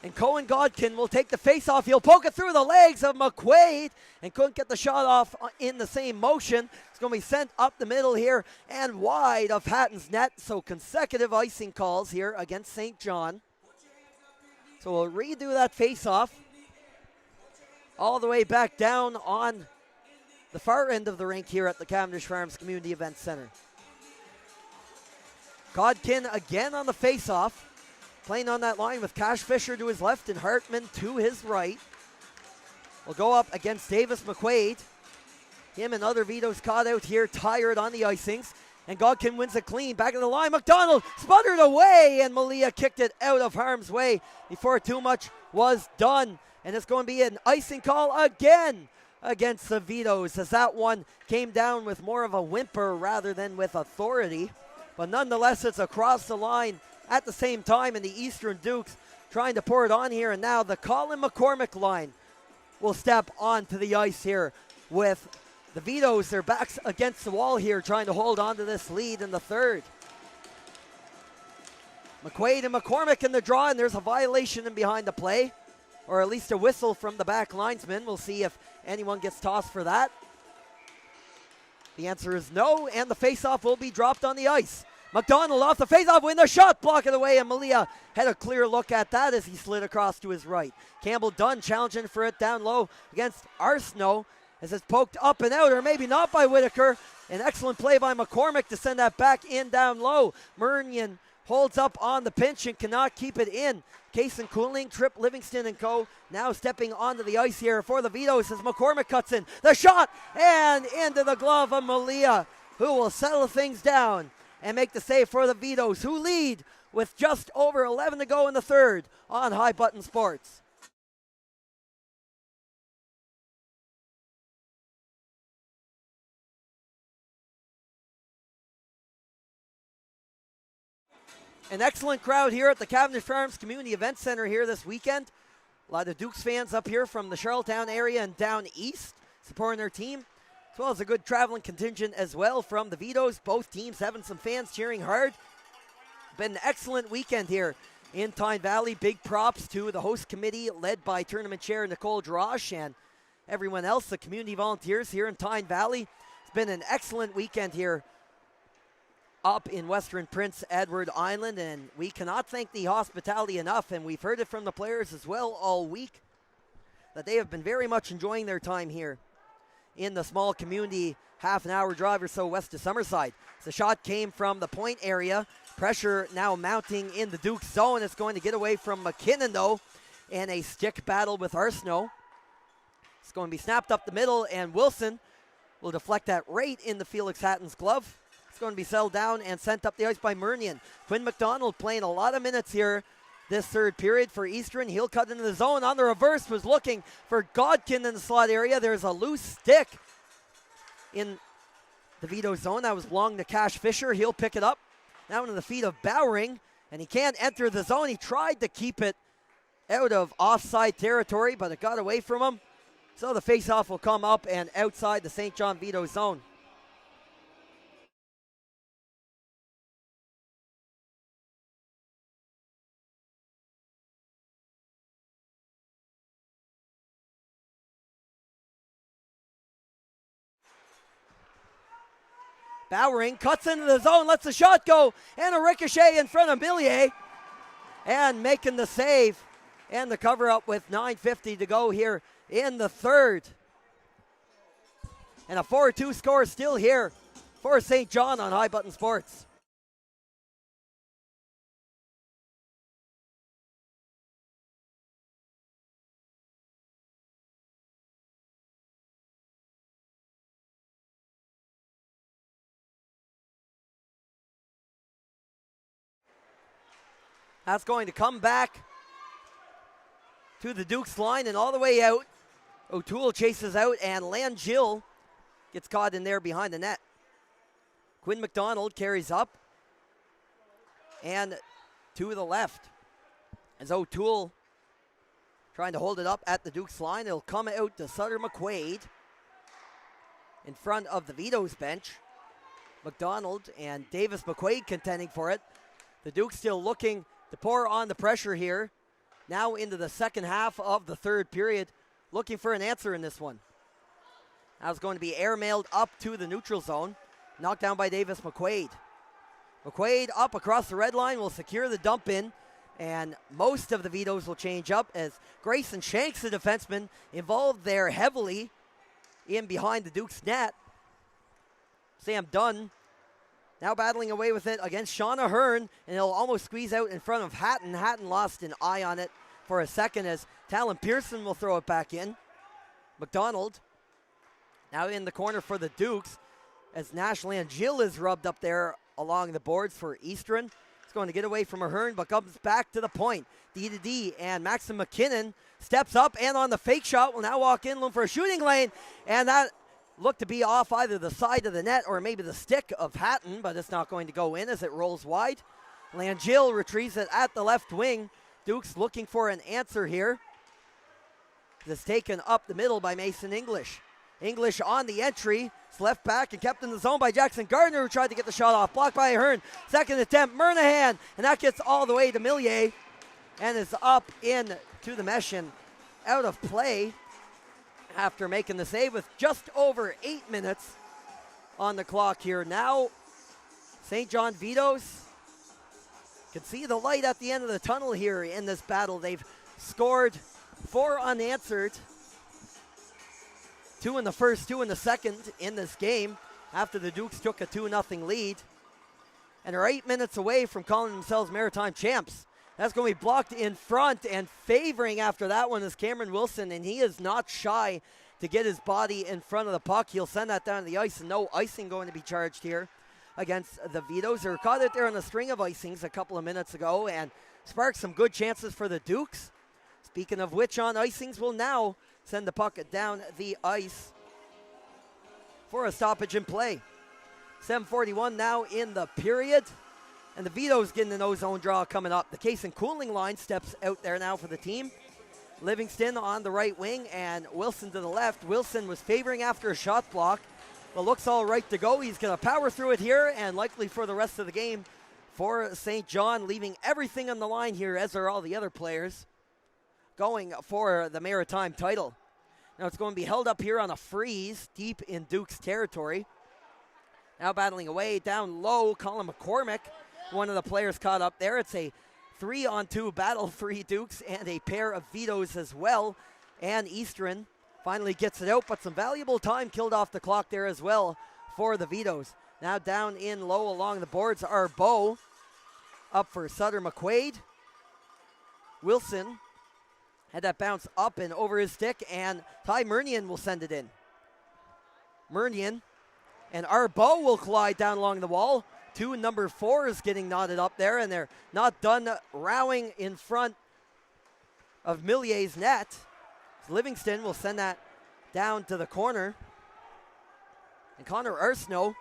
And Cohen Godkin will take the face-off. He'll poke it through the legs of McQuaid and couldn't get the shot off in the same motion. It's going to be sent up the middle here and wide of Hatton's net. So consecutive icing calls here against St. John. So we'll redo that face-off all the way back down on the far end of the rink here at the Cavendish Farms Community Event Center. Godkin again on the face-off, playing on that line with Cash Fisher to his left and Hartman to his right. Will go up against Davis McQuaid. Him and other Vetos caught out here, tired on the icings. And Godkin wins it clean, back of the line. McDonald sputtered away, and Malia kicked it out of harm's way before too much was done. And it's going to be an icing call again against the Vetos, as that one came down with more of a whimper rather than with authority. But nonetheless, it's across the line at the same time, and the Eastern Dukes trying to pour it on here. And now the Colin McCormick line will step onto the ice here with the Vetos. Their backs against the wall here, trying to hold on to this lead in the third. McQuaid and McCormick in the draw, and there's a violation in behind the play, or at least a whistle from the back linesman. We'll see if anyone gets tossed for that. The answer is no, and the faceoff will be dropped on the ice. McDonald off the faceoff, win the shot, block it away, and Malia had a clear look at that as he slid across to his right. Campbell Dunn challenging for it down low against Arsenault as it's poked up and out, or maybe not by Whitaker. An excellent play by McCormick to send that back in down low. Murnion holds up on the pinch and cannot keep it in. Case and Cooling, Tripp, Livingston and co. now stepping onto the ice here for the Vetos as McCormick cuts in. The shot and into the glove of Malia, who will settle things down and make the save for the Vetos, who lead with just over 11 to go in the third on High Button Sports. An excellent crowd here at the Cavendish Farms Community Event Center here this weekend. A lot of Dukes fans up here from the Charlottetown area and down east supporting their team, as well as a good traveling contingent as well from the Vetos. Both teams having some fans cheering hard. Been an excellent weekend here in Tyne Valley. Big props to the host committee led by tournament chair Nicole Drosh and everyone else, the community volunteers here in Tyne Valley. It's been an excellent weekend here up in Western Prince Edward Island, and we cannot thank the hospitality enough, and we've heard it from the players as well all week that they have been very much enjoying their time here in the small community, half an hour drive or so west of Summerside. The shot came from the point area. Pressure now mounting in the Duke zone. It's going to get away from McKinnon, though, in a stick battle with Arsenault. It's going to be snapped up the middle, and Wilson will deflect that right into Felix Hatton's glove. It's going to be settled down and sent up the ice by Murnian. Quinn McDonald playing a lot of minutes here this third period for Eastern. He'll cut into the zone. On the reverse, was looking for Godkin in the slot area. There's a loose stick in the veto zone. That was long to Cash Fisher. He'll pick it up. Now into the feet of Bowering, and he can't enter the zone. He tried to keep it out of offside territory, but it got away from him. So the faceoff will come up and outside the St. John veto zone. Bowering cuts into the zone, lets the shot go, and a ricochet in front of Millier. And making the save and the cover up with 9:50 to go here in the third. And a 4-2 score still here for St. John on High Button Sports. That's going to come back to the Duke's line and all the way out. O'Toole chases out, and Langill gets caught in there behind the net. Quinn McDonald carries up and to the left as O'Toole trying to hold it up at the Duke's line. It'll come out to Sutter McQuaid in front of the Veto's bench. McDonald and Davis McQuaid contending for it. The Duke's still looking to pour on the pressure here. Now into the second half of the third period, looking for an answer in this one. That was going to be airmailed up to the neutral zone. Knocked down by Davis McQuaid. McQuaid up across the red line will secure the dump in, and most of the Vetoes will change up as Grayson Shanks, the defenseman, involved there heavily in behind the Duke's net. Sam Dunn now battling away with it against Sean Ahern, and he'll almost squeeze out in front of Hatton. Hatton lost an eye on it for a second as Talon Pearson will throw it back in. McDonald now in the corner for the Dukes as Nash Langill is rubbed up there along the boards for Eastern. He's going to get away from Ahern, but comes back to the point. D to D, and Maxim McKinnon steps up and on the fake shot will now walk in, looking for a shooting lane, and that looked to be off either the side of the net or maybe the stick of Hatton, but it's not going to go in as it rolls wide. Langill retrieves it at the left wing. Dukes looking for an answer here. It's taken up the middle by Mason English. English on the entry. It's left back and kept in the zone by Jackson Gardner, who tried to get the shot off. Blocked by Ahern. Second attempt, Murnahan, and that gets all the way to Millier and is up in to the mesh and out of play after making the save with just over 8 minutes on the clock here. Now, St. John Vetoes can see the light at the end of the tunnel here in this battle. They've scored 4 unanswered, 2 in the first, 2 in the second in this game after the Dukes took a 2-0 lead, and are 8 minutes away from calling themselves Maritime champs. That's going to be blocked in front, and favoring after that one is Cameron Wilson, and he is not shy to get his body in front of the puck. He'll send that down to the ice, and no icing going to be charged here against the Vetoes. They were caught out there on a string of icings a couple of minutes ago and sparked some good chances for the Dukes. Speaking of which, on icings will now send the puck down the ice for a stoppage in play. 7:41 now in the period. And the Vetoes getting the no-zone draw coming up. The Case and Cooling line steps out there now for the team. Livingston on the right wing and Wilson to the left. Wilson was favoring after a shot block, but looks all right to go. He's going to power through it here and likely for the rest of the game for St. John, leaving everything on the line here, as are all the other players, going for the Maritime title. Now it's going to be held up here on a freeze deep in Duke's territory. Now battling away down low, Colin McCormick, one of the players caught up there. It's a 3-on-2 battle, 3 Dukes and a pair of Vetoes as well. And Eastern Finally gets it out, but some valuable time killed off the clock there as well for the Vetos. Now down in low along the boards are Bow. Up for Sutter McQuaid. Wilson had that bounce up and over his stick, and Ty Murnian will send it in. Murnian and Arbo will collide down along the wall. Two number 4s getting knotted up there, and they're not done rowing in front of Millier's net. Livingston will send that down to the corner. And Connor Arsenault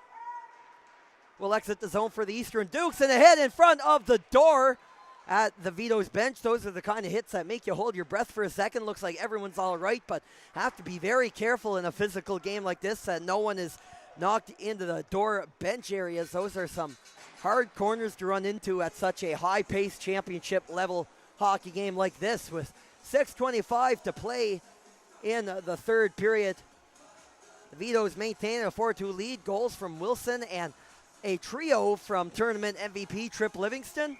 will exit the zone for the Eastern Dukes, and a hit in front of the door at the Vetos bench. Those are the kind of hits that make you hold your breath for a second. Looks like everyone's all right, but have to be very careful in a physical game like this that no one is knocked into the door bench areas. Those are some hard corners to run into at such a high-paced championship level hockey game like this, with 6:25 to play in the third period. The Vetos maintain a 4-2 lead. Goals from Wilson and a trio from tournament MVP Trip Livingston.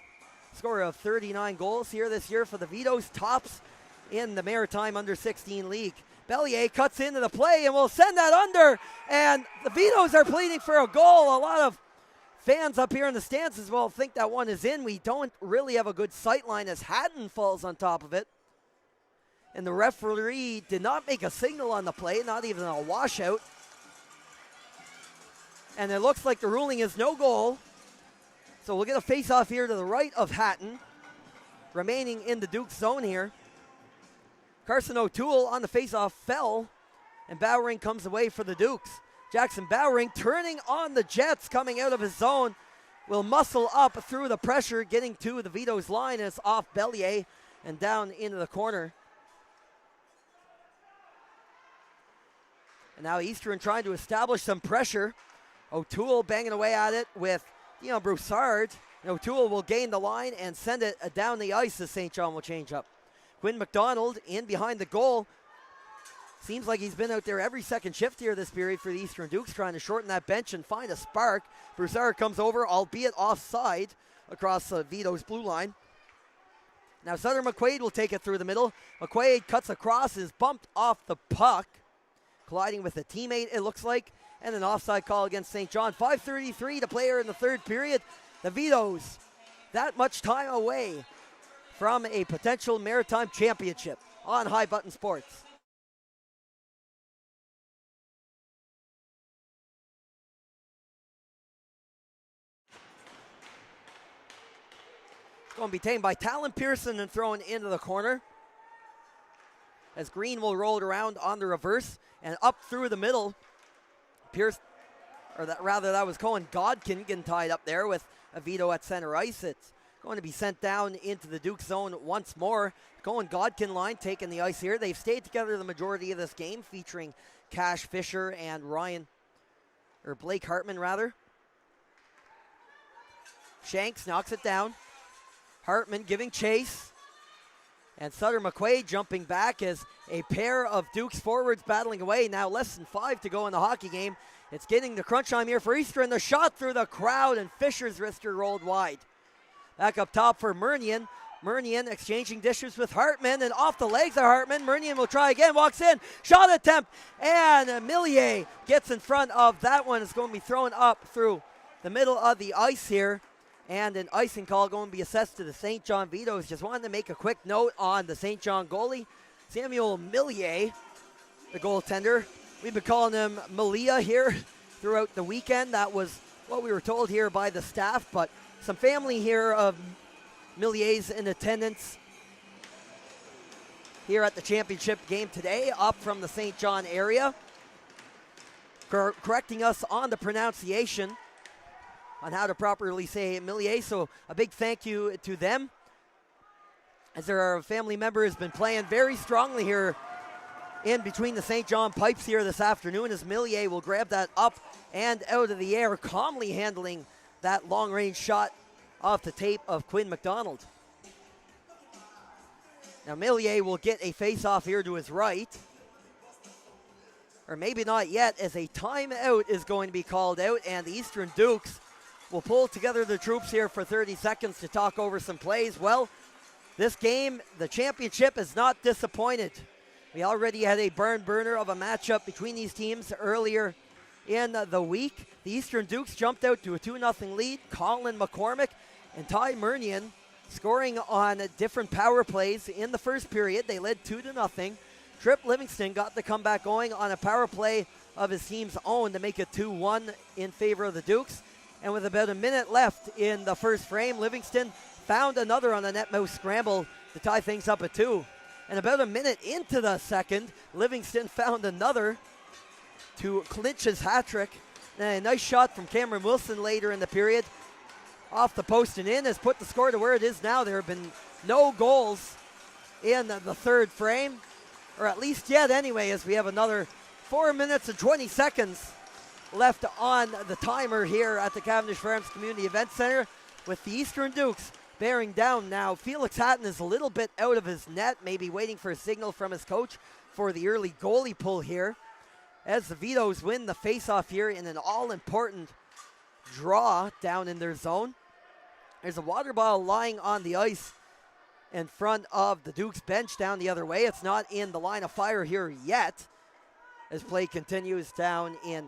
Score of 39 goals here this year for the Vetos, tops in the Maritime Under-16 League. Bellier cuts into the play and will send that under, and the Vetos are pleading for a goal. A lot of fans up here in the stands as well think that one is in. We don't really have a good sight line as Hatton falls on top of it. And the referee did not make a signal on the play, not even a washout. And it looks like the ruling is no goal. So we'll get a face-off here to the right of Hatton, remaining in the Duke's zone here. Carson O'Toole on the face-off fell, and Bowering comes away for the Dukes. Jackson Bowering turning on the Jets, coming out of his zone, will muscle up through the pressure, getting to the Vetos line, and it's off Bellier and down into the corner. And now Eastern trying to establish some pressure. O'Toole banging away at it with Dion Broussard. And O'Toole will gain the line and send it down the ice as St. John will change up. Quinn McDonald in behind the goal. Seems like he's been out there every second shift here this period for the Eastern Dukes, trying to shorten that bench and find a spark. Broussard comes over, albeit offside, across the Vetos blue line. Now Sutter McQuaid will take it through the middle. McQuaid cuts across, is bumped off the puck, colliding with a teammate, it looks like, and an offside call against St. John. 5:33 to play here in the third period. The Vetos, that much time away from a potential Maritime championship on High Button Sports. It's going to be taken by Talon Pearson and thrown into the corner, as Green will roll it around on the reverse and up through the middle. That was Cohen Godkin getting tied up there with a Veto at center ice. It's going to be sent down into the Duke zone once more. Cohen Godkin line taking the ice here. They've stayed together the majority of this game, featuring Cash Fisher and Blake Hartman rather. Shanks knocks it down. Hartman giving chase. And Sutter McQuaid jumping back as a pair of Duke's forwards battling away. Now less than 5 to go in the hockey game. It's getting the crunch time here for Eastern. The shot through the crowd, and Fisher's wrister rolled wide. Back up top for Murnian. Murnian exchanging dishes with Hartman, and off the legs of Hartman. Murnian will try again, walks in, shot attempt, and Millier gets in front of that one. It's going to be thrown up through the middle of the ice here. And an icing call going to be assessed to the St. John Vetos. Just wanted to make a quick note on the St. John goalie, Samuel Millier, the goaltender. We've been calling him Malia here throughout the weekend. That was what we were told here by the staff, but some family here of Millier's in attendance here at the championship game today, up from the St. John area, correcting us on the pronunciation on how to properly say Millier. So a big thank you to them, as their family member has been playing very strongly here in between the St. John pipes here this afternoon, as Millier will grab that up and out of the air, calmly handling that long-range shot off the tape of Quinn McDonald. Now Millier will get a face-off here to his right. Or maybe not yet, as a timeout is going to be called out, and the Eastern Dukes will pull together the troops here for 30 seconds to talk over some plays. Well, this game, the championship, is not disappointed. We already had a barn burner of a matchup between these teams earlier in the week. The Eastern Dukes jumped out to a 2-0 lead. Colin McCormick and Ty Murnian scoring on different power plays in the first period. They led 2-0. Trip Livingston got the comeback going on a power play of his team's own to make it 2-1 in favor of the Dukes. And with about a minute left in the first frame, Livingston found another on a net mouse scramble to tie things up at 2. And about a minute into the second, Livingston found another to clinch his hat trick. And a nice shot from Cameron Wilson later in the period off the post and in has put the score to where it is now. There have been no goals in the third frame, or at least yet anyway, as we have another 4 minutes and 20 seconds left on the timer here at the Cavendish Farms Community Event Center, with the Eastern Dukes bearing down now. Felix Hatton is a little bit out of his net, maybe waiting for a signal from his coach for the early goalie pull here, as the Vetos win the face-off here in an all-important draw down in their zone. There's a water bottle lying on the ice in front of the Dukes bench down the other way. It's not in the line of fire here yet, as play continues down in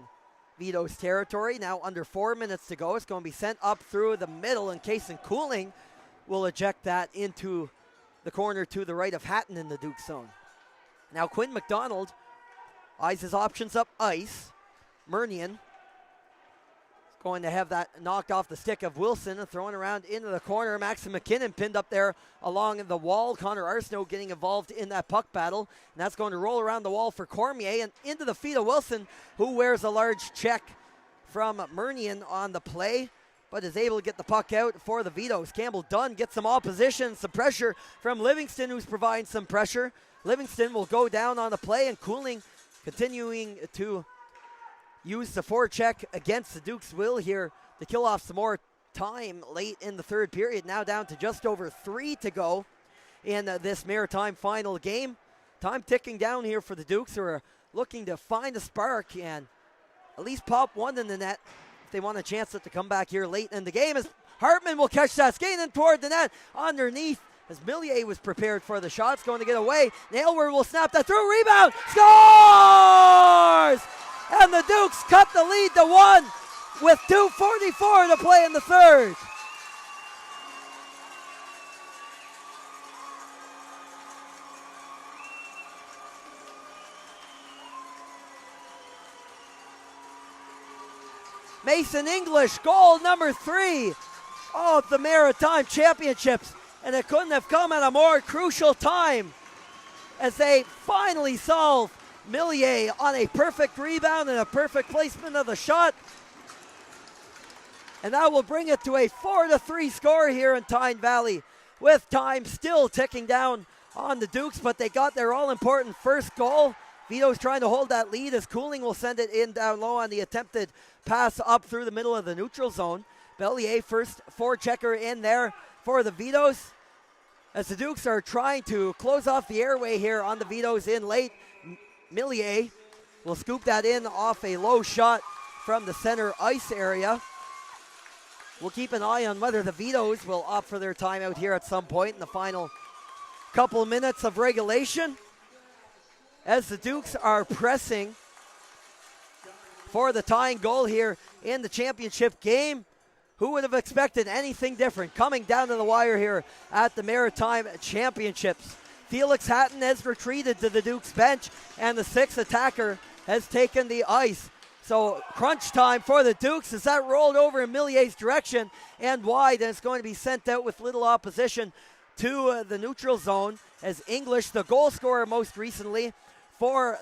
Vetos territory. Now under 4 minutes to go. It's going to be sent up through the middle, and Kason Cooling will eject that into the corner to the right of Hatton in the Duke zone. Now Quinn McDonald eyes his options up ice. Murnian going to have that knocked off the stick of Wilson and thrown around into the corner. Maxim McKinnon pinned up there along the wall. Connor Arsenault getting involved in that puck battle, and that's going to roll around the wall for Cormier and into the feet of Wilson, who wears a large check from Murnian on the play, but is able to get the puck out for the Vetos. Campbell Dunn gets some opposition, some pressure from Livingston, who's providing some pressure. Livingston will go down on the play, and Cooling continuing to use the forecheck against the Duke's will here to kill off some more time late in the third period. Now down to just over 3 to go in this Maritime final game. Time ticking down here for the Dukes, who are looking to find a spark and at least pop one in the net if they want a chance at the comeback here late in the game, as Hartman will catch that, skating toward the net underneath as Millier was prepared for the shot. It's going to get away. Nailward will snap that through. Rebound. Scores! And the Dukes cut the lead to 1 with 2:44 to play in the third. Mason English, goal number 3 of the Maritime Championships. And it couldn't have come at a more crucial time as they finally solve Millier on a perfect rebound and a perfect placement of the shot. And that will bring it to a 4-3 score here in Tyne Valley, with time still ticking down on the Dukes, but they got their all-important first goal. Vito's trying to hold that lead as Cooling will send it in down low on the attempted pass up through the middle of the neutral zone. Bellier first forechecker in there for the Vetos, as the Dukes are trying to close off the airway here on the Vetos in late. Millier will scoop that in off a low shot from the center ice area. We'll keep an eye on whether the Vetos will opt for their timeout here at some point in the final couple minutes of regulation, as the Dukes are pressing for the tying goal here in the championship game. Who would have expected anything different coming down to the wire here at the Maritime Championships? Felix Hatton has retreated to the Dukes bench, and the 6th attacker has taken the ice. So crunch time for the Dukes as that rolled over in Millier's direction and wide, and it's going to be sent out with little opposition to the neutral zone, as English, the goal scorer most recently for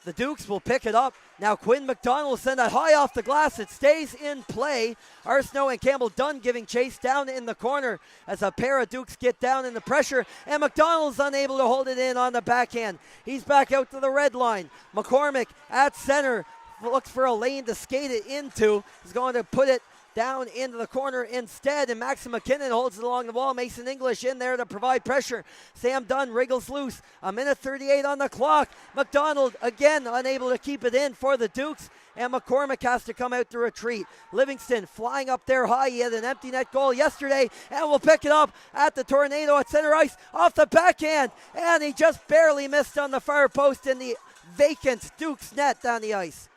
the Dukes, will pick it up. Now Quinn McDonald will send that high off the glass. It stays in play. Arsenault and Campbell Dunn giving chase down in the corner as a pair of Dukes get down in the pressure, and McDonald's unable to hold it in on the backhand. He's back out to the red line. McCormick at center looks for a lane to skate it into. He's going to put it down into the corner instead, and Maxim McKinnon holds it along the wall. Mason English in there to provide pressure. Sam Dunn wriggles loose. 1:38 on the clock. McDonald again unable to keep it in for the Dukes, and McCormick has to come out to retreat. Livingston flying up there high. He had an empty net goal yesterday, and will pick it up at the Tornado at center ice off the backhand, and he just barely missed on the far post in the vacant Dukes net down the ice.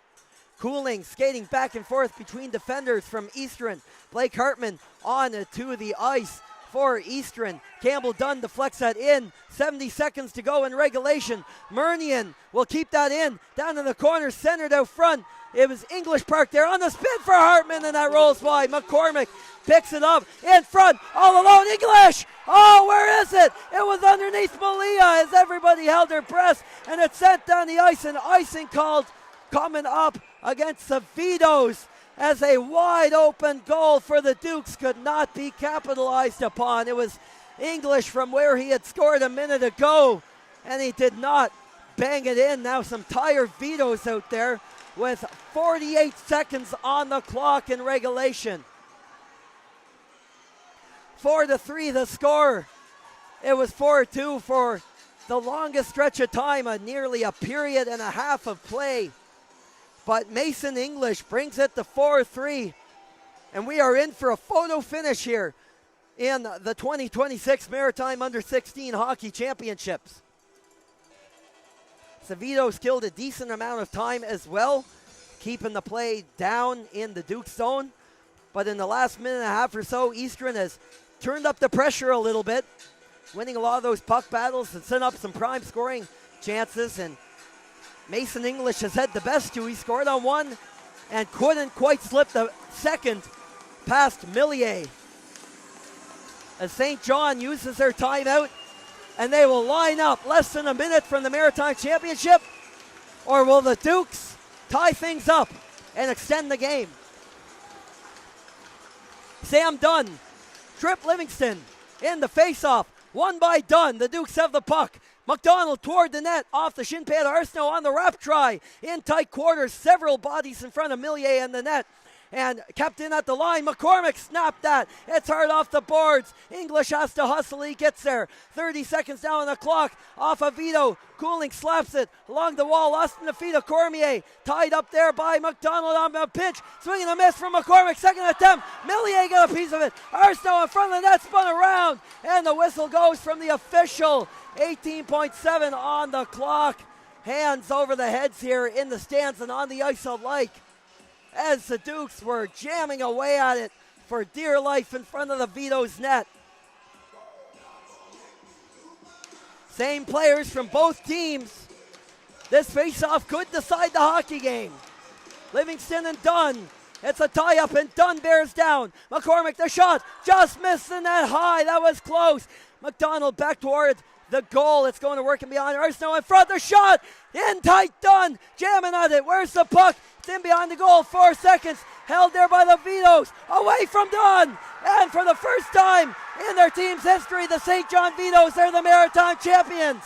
Cooling, skating back and forth between defenders from Eastern. Blake Hartman on to the ice for Eastern. Campbell Dunn deflects that in. 70 seconds to go in regulation. Murnian will keep that in. Down in the corner, centered out front. It was English Park there on the spin for Hartman, and that rolls by. McCormick picks it up in front, all alone. English! Oh, where is it? It was underneath Malia as everybody held their breath, and it's sent down the ice, and icing called coming up against the Vetos as a wide open goal for the Dukes could not be capitalized upon. It was English from where he had scored a minute ago, and he did not bang it in. Now some tired Vetos out there with 48 seconds on the clock in regulation. 4-3 the score. It was 4-2 for the longest stretch of time, nearly a period and a half of play. But Mason English brings it to 4-3, and we are in for a photo finish here in the 2026 Maritime Under-16 Hockey Championships. Vetos killed a decent amount of time as well, keeping the play down in the Duke zone. But in the last minute and a half or so, Eastern has turned up the pressure a little bit, winning a lot of those puck battles and set up some prime scoring chances. And Mason English has had the best two. He scored on one and couldn't quite slip the second past Millier. As St. John uses their timeout, and they will line up less than a minute from the Maritime Championship, or will the Dukes tie things up and extend the game? Sam Dunn, Trip Livingston in the face-off, won by Dunn. The Dukes have the puck. McDonald toward the net, off the shin pad. Arsenault on the wrap try, in tight quarters, several bodies in front of Millier in the net, and kept in at the line. McCormick snapped that. It's hard off the boards. English has to hustle. He gets there. 30 seconds down on the clock. Off of Vito. Cooling slaps it along the wall. Lost in the feet of Cormier. Tied up there by McDonald on the pitch. Swinging a miss from McCormick. Second attempt. Millier got a piece of it. Arsenault in front of the net, spun around. And the whistle goes from the official. 18.7 on the clock. Hands over the heads here in the stands and on the ice alike, as the Dukes were jamming away at it for dear life in front of the Vetos net. Same players from both teams. This face-off could decide the hockey game. Livingston and Dunn. It's a tie-up and Dunn bears down. McCormick, the shot, just missed the net high. That was close. McDonald back towards the goal. It's going to work in behind Arsenault in front. The shot, in tight, Dunn, jamming at it. Where's the puck? It's in behind the goal. 4 seconds. Held there by the Vetos. Away from Dunn. And for the first time in their team's history, the St. John Vetos are the Maritime champions.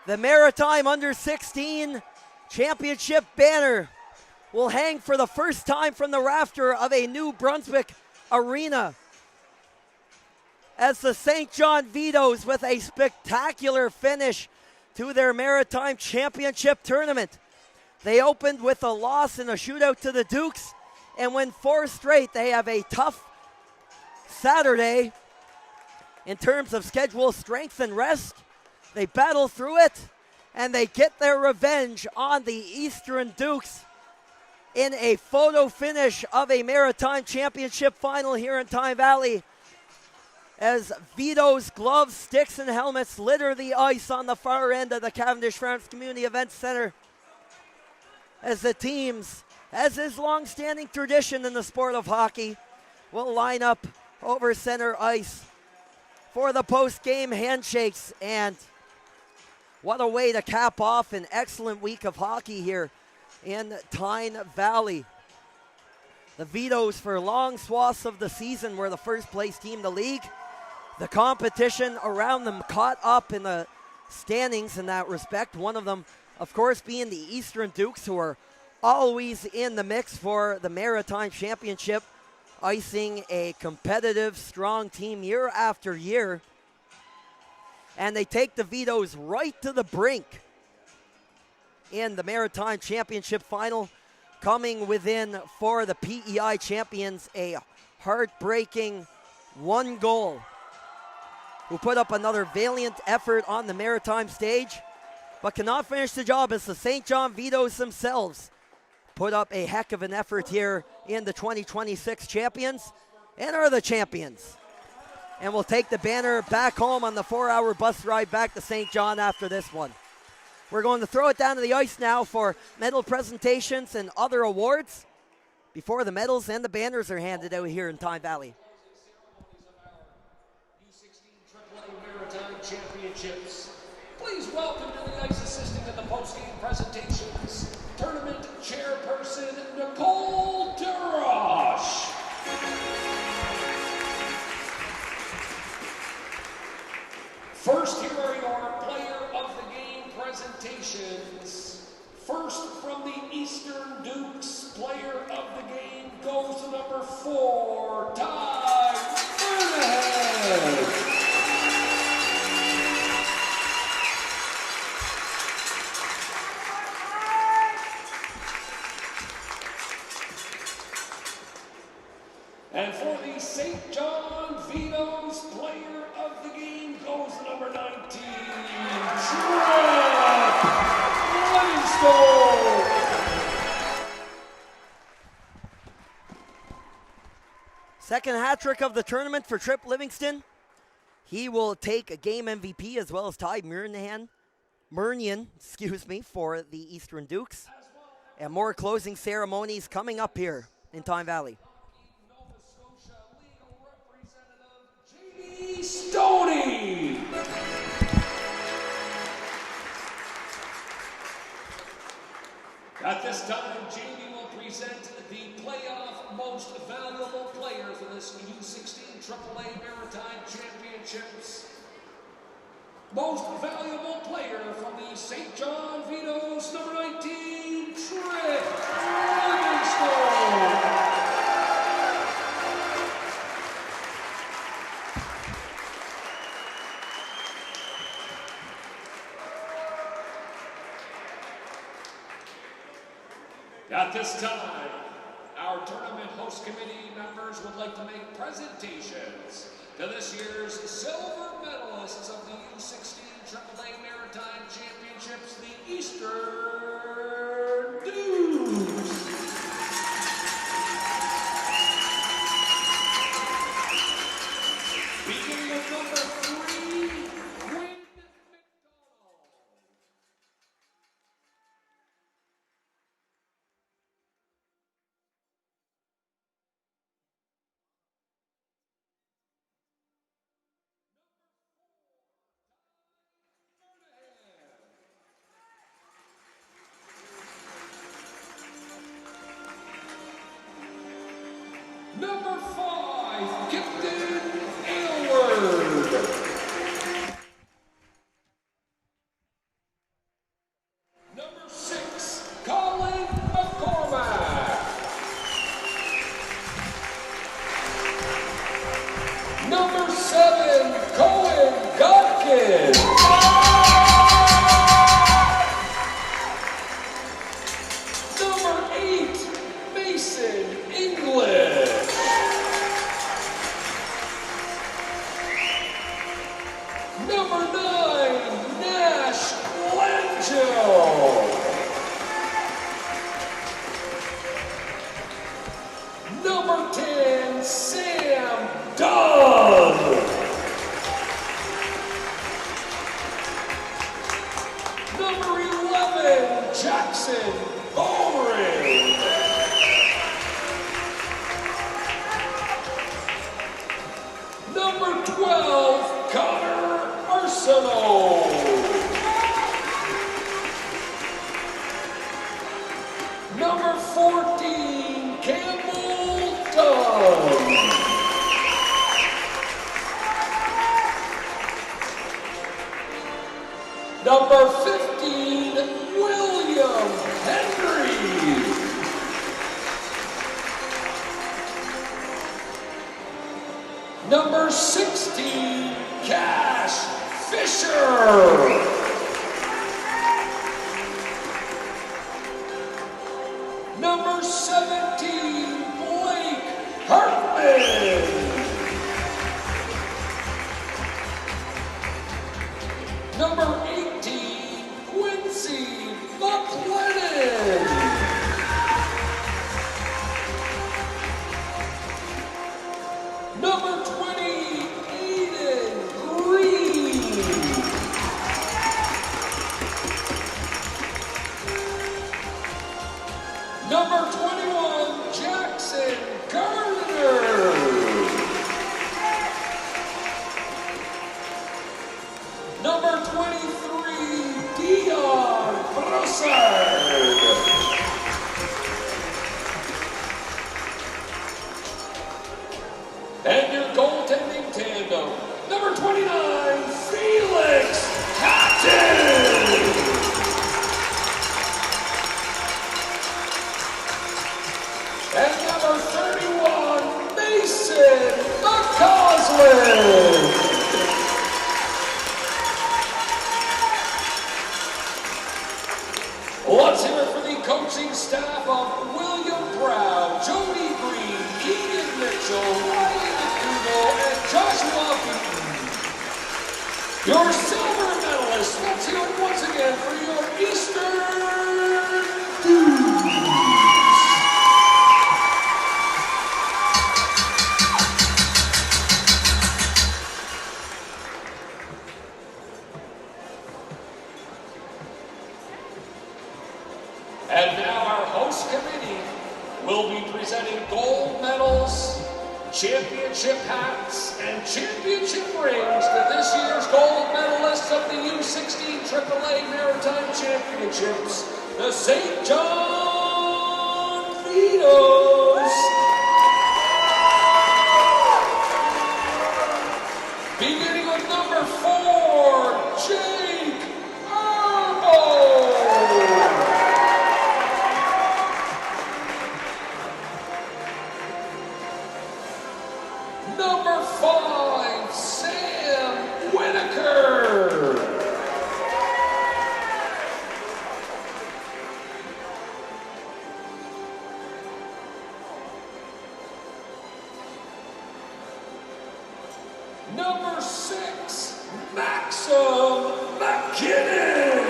The Maritime Under-16 Championship banner will hang for the first time from the rafter of a New Brunswick arena, as the St. John Vetos, with a spectacular finish to their Maritime Championship tournament. They opened with a loss in a shootout to the Dukes and win 4 straight. They have a tough Saturday in terms of schedule strength and rest. They battle through it, and they get their revenge on the Eastern Dukes in a photo finish of a Maritime Championship final here in Tyne Valley, as Vetos, gloves, sticks, and helmets litter the ice on the far end of the Cavendish Farms Community Events Center, as the teams, as is long-standing tradition in the sport of hockey, will line up over center ice for the post-game handshakes. And what a way to cap off an excellent week of hockey here in Tyne Valley. The Vetos, for long swaths of the season, were the first place team in the league. The competition around them caught up in the standings in that respect. One of them, of course, being the Eastern Dukes, who are always in the mix for the Maritime Championship, icing a competitive, strong team year after year. And they take the Vetos right to the brink in the Maritime Championship final, coming within, for the PEI champions, a heartbreaking 1 goal, who put up another valiant effort on the Maritime stage, but cannot finish the job, as the St. John Vetos themselves put up a heck of an effort here in the 2026 champions, and are the champions. And we'll take the banner back home on the 4-hour bus ride back to St. John after this one. We're going to throw it down to the ice now for medal presentations and other awards before the medals and the banners are handed out here in Tyne Valley. U16AAA Maritime Championships. Please welcome to the ice, assisting in the post-game presentations, Tournament Chairperson Nicole DeRoche. First, here are your player of the game presentations. First, from the Eastern Dukes, player of the game goes to number 4, Ty Burnett. And for the St. John Vetos, player of the game goes to number 19, Trip Livingstone. Second hat trick of the tournament for Trip Livingston. He will take a game MVP, as well as Ty Murnian, for the Eastern Dukes. And more closing ceremonies coming up here in Tyne Valley. Nova Scotia legal representative, J.D. Stoney. At this time, Jamie will present the playoff most valuable player for this U16AAA Maritime Championships. Most valuable player from the St. John Vetos, number 19, Trip Livingstone. At this time, our tournament host committee members would like to make presentations to this year's silver medalists of the U16AAA Maritime Championships, the Eastern Dukes. Beginning with number 3, Quinn McDonald. Number 5, Kipton Aylward. Number 6, Colin McCormack. Number 7, Cohen Godkin. Number 8, Mason English. Snow. Number 14, Campbell Dunn. Number 15, William Henry. Number 16, Cash Fisher. Number 17, Blake Hartman. Number 18, Quincy McLennan. Number 20, Aiden Green. Number 21, Jackson Gardner. Number 23, Dion Broussard. And your goaltending tandem, number 29, Felix Hatton. And number 31, Mason McCausland. Let's hear it for the coaching staff of William Brown, Jody Green, Keegan Mitchell, Ryan McDougall, and Joshua Beaton. Your silver medalists, let's hear it once again for your Eastern Dudes. And now our host committee will be presenting gold medals, championship hats, and championship rings to this year's gold medalists of the U16AAA Maritime Championships, the St. John Vetos. Beginning with number 4, Jake Erbo. Number 5, Sam Whitaker. Number 6, Maxim McKinnon.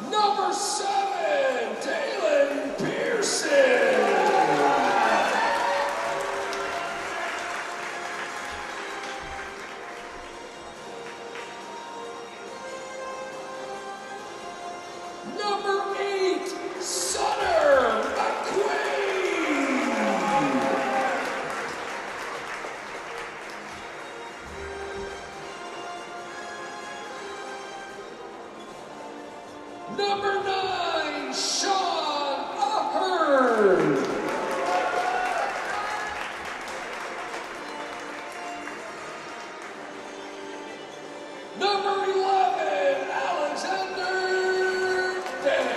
Number 7, Dalen Pearson. Number 8, Sutter McQuaid. Number 9, Sean Ahern. Number 11, Alexander Day.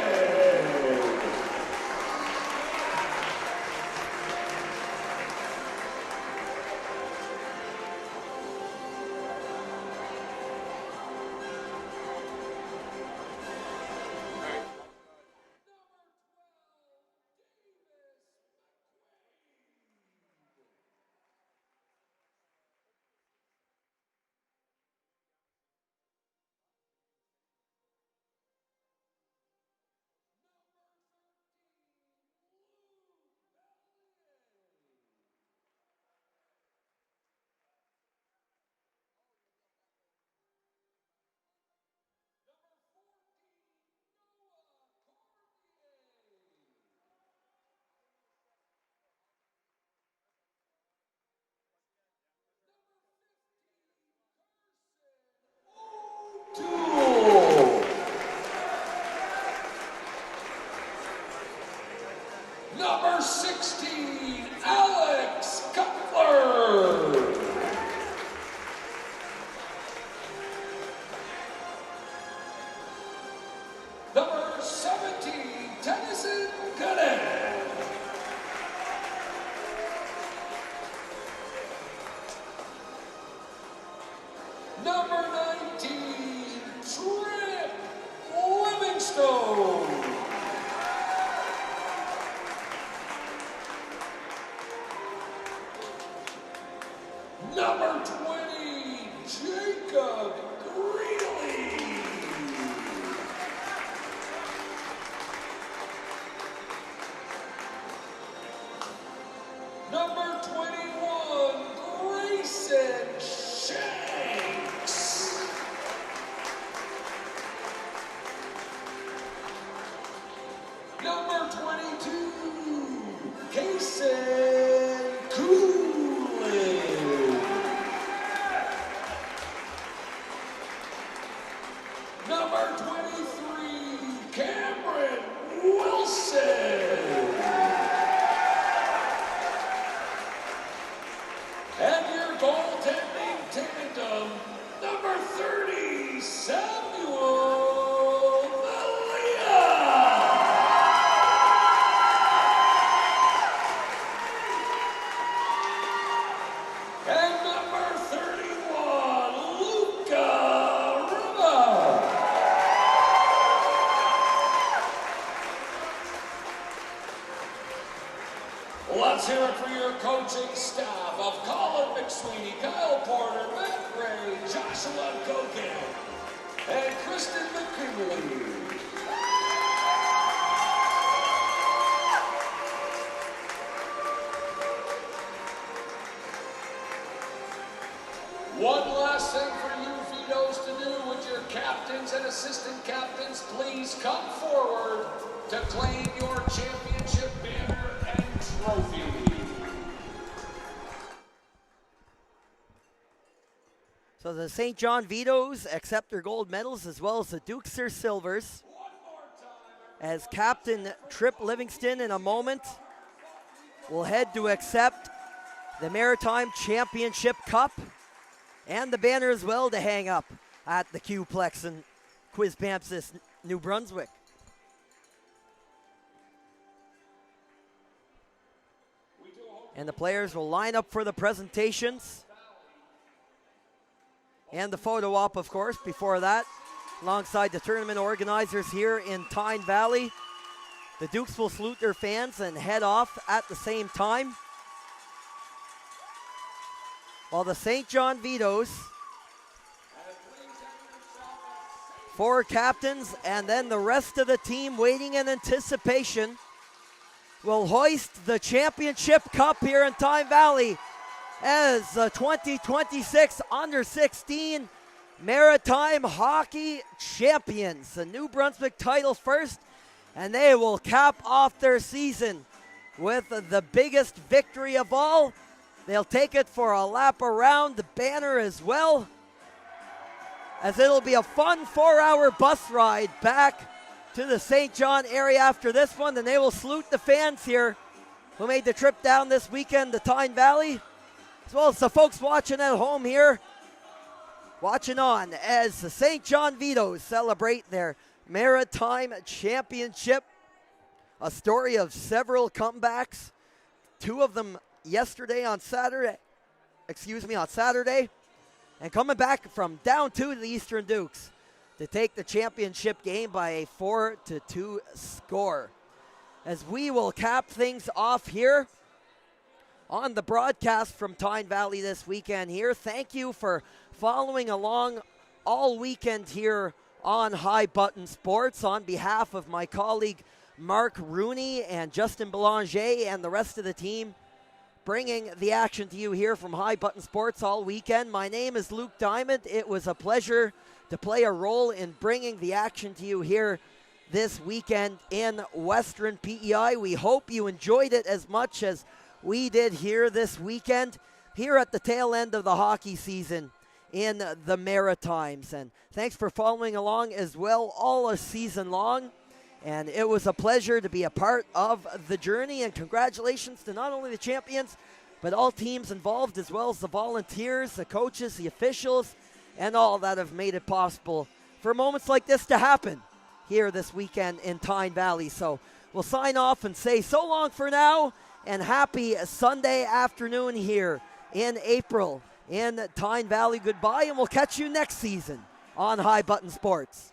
Tennyson Cadet. Number 19, Trip Livingstone. Number 20, Jacob Greeley. Number 21, Grayson Shanks. Number 22, Kason Coolidge. Number 23, Cameron Wilson. And your goaltending tandem, number 30, Samuel Malia. And number 31, Luca Riva. Let's hear it for your coaching staff of Colin McSweeney, Kyle Porter, Matt Gray, Joshua Gogan, and Kristen McKinley. One last thing for you Vetos to do. Would your captains and assistant captains please come forward to claim your championship banner and trophy. So the St. John Vetos accept their gold medals as well as the Dukes their silvers. As Captain Trip Livingston in a moment will head to accept the Maritime Championship Cup and the banner as well to hang up at the Q-Plex in Quispamsis, New Brunswick. And the players will line up for the presentations and the photo op, of course, before that, alongside the tournament organizers here in Tyne Valley. The Dukes will salute their fans and head off at the same time, while the St. John Vetos, 4 captains and then the rest of the team waiting in anticipation, will hoist the championship cup here in Tyne Valley as the 2026 Under-16 Maritime Hockey Champions. The New Brunswick title first, and they will cap off their season with the biggest victory of all. They'll take it for a lap around the banner as well, as it'll be a fun 4-hour bus ride back to the St. John area after this one. Then they will salute the fans here who made the trip down this weekend to Tyne Valley, as well as the folks watching at home here, watching on as the St. John Vetos celebrate their Maritime Championship. A story of several comebacks, 2 of them yesterday on Saturday, and coming back from down 2 to the Eastern Dukes to take the championship game by a 4-2 score. As we will cap things off here on the broadcast from Tyne Valley this weekend here. Thank you for following along all weekend here on High Button Sports. On behalf of my colleague Mark Rooney and Justin Belanger and the rest of the team, bringing the action to you here from High Button Sports all weekend. My name is Luke Diamond. It was a pleasure to play a role in bringing the action to you here this weekend in Western PEI. We hope you enjoyed it as much as we did here this weekend, here at the tail end of the hockey season in the Maritimes. And thanks for following along as well all season long. And it was a pleasure to be a part of the journey. And congratulations to not only the champions, but all teams involved, as well as the volunteers, the coaches, the officials, and all that have made it possible for moments like this to happen here this weekend in Tyne Valley. So we'll sign off and say so long for now, and happy Sunday afternoon here in April in Tyne Valley. Goodbye, and we'll catch you next season on High Button Sports.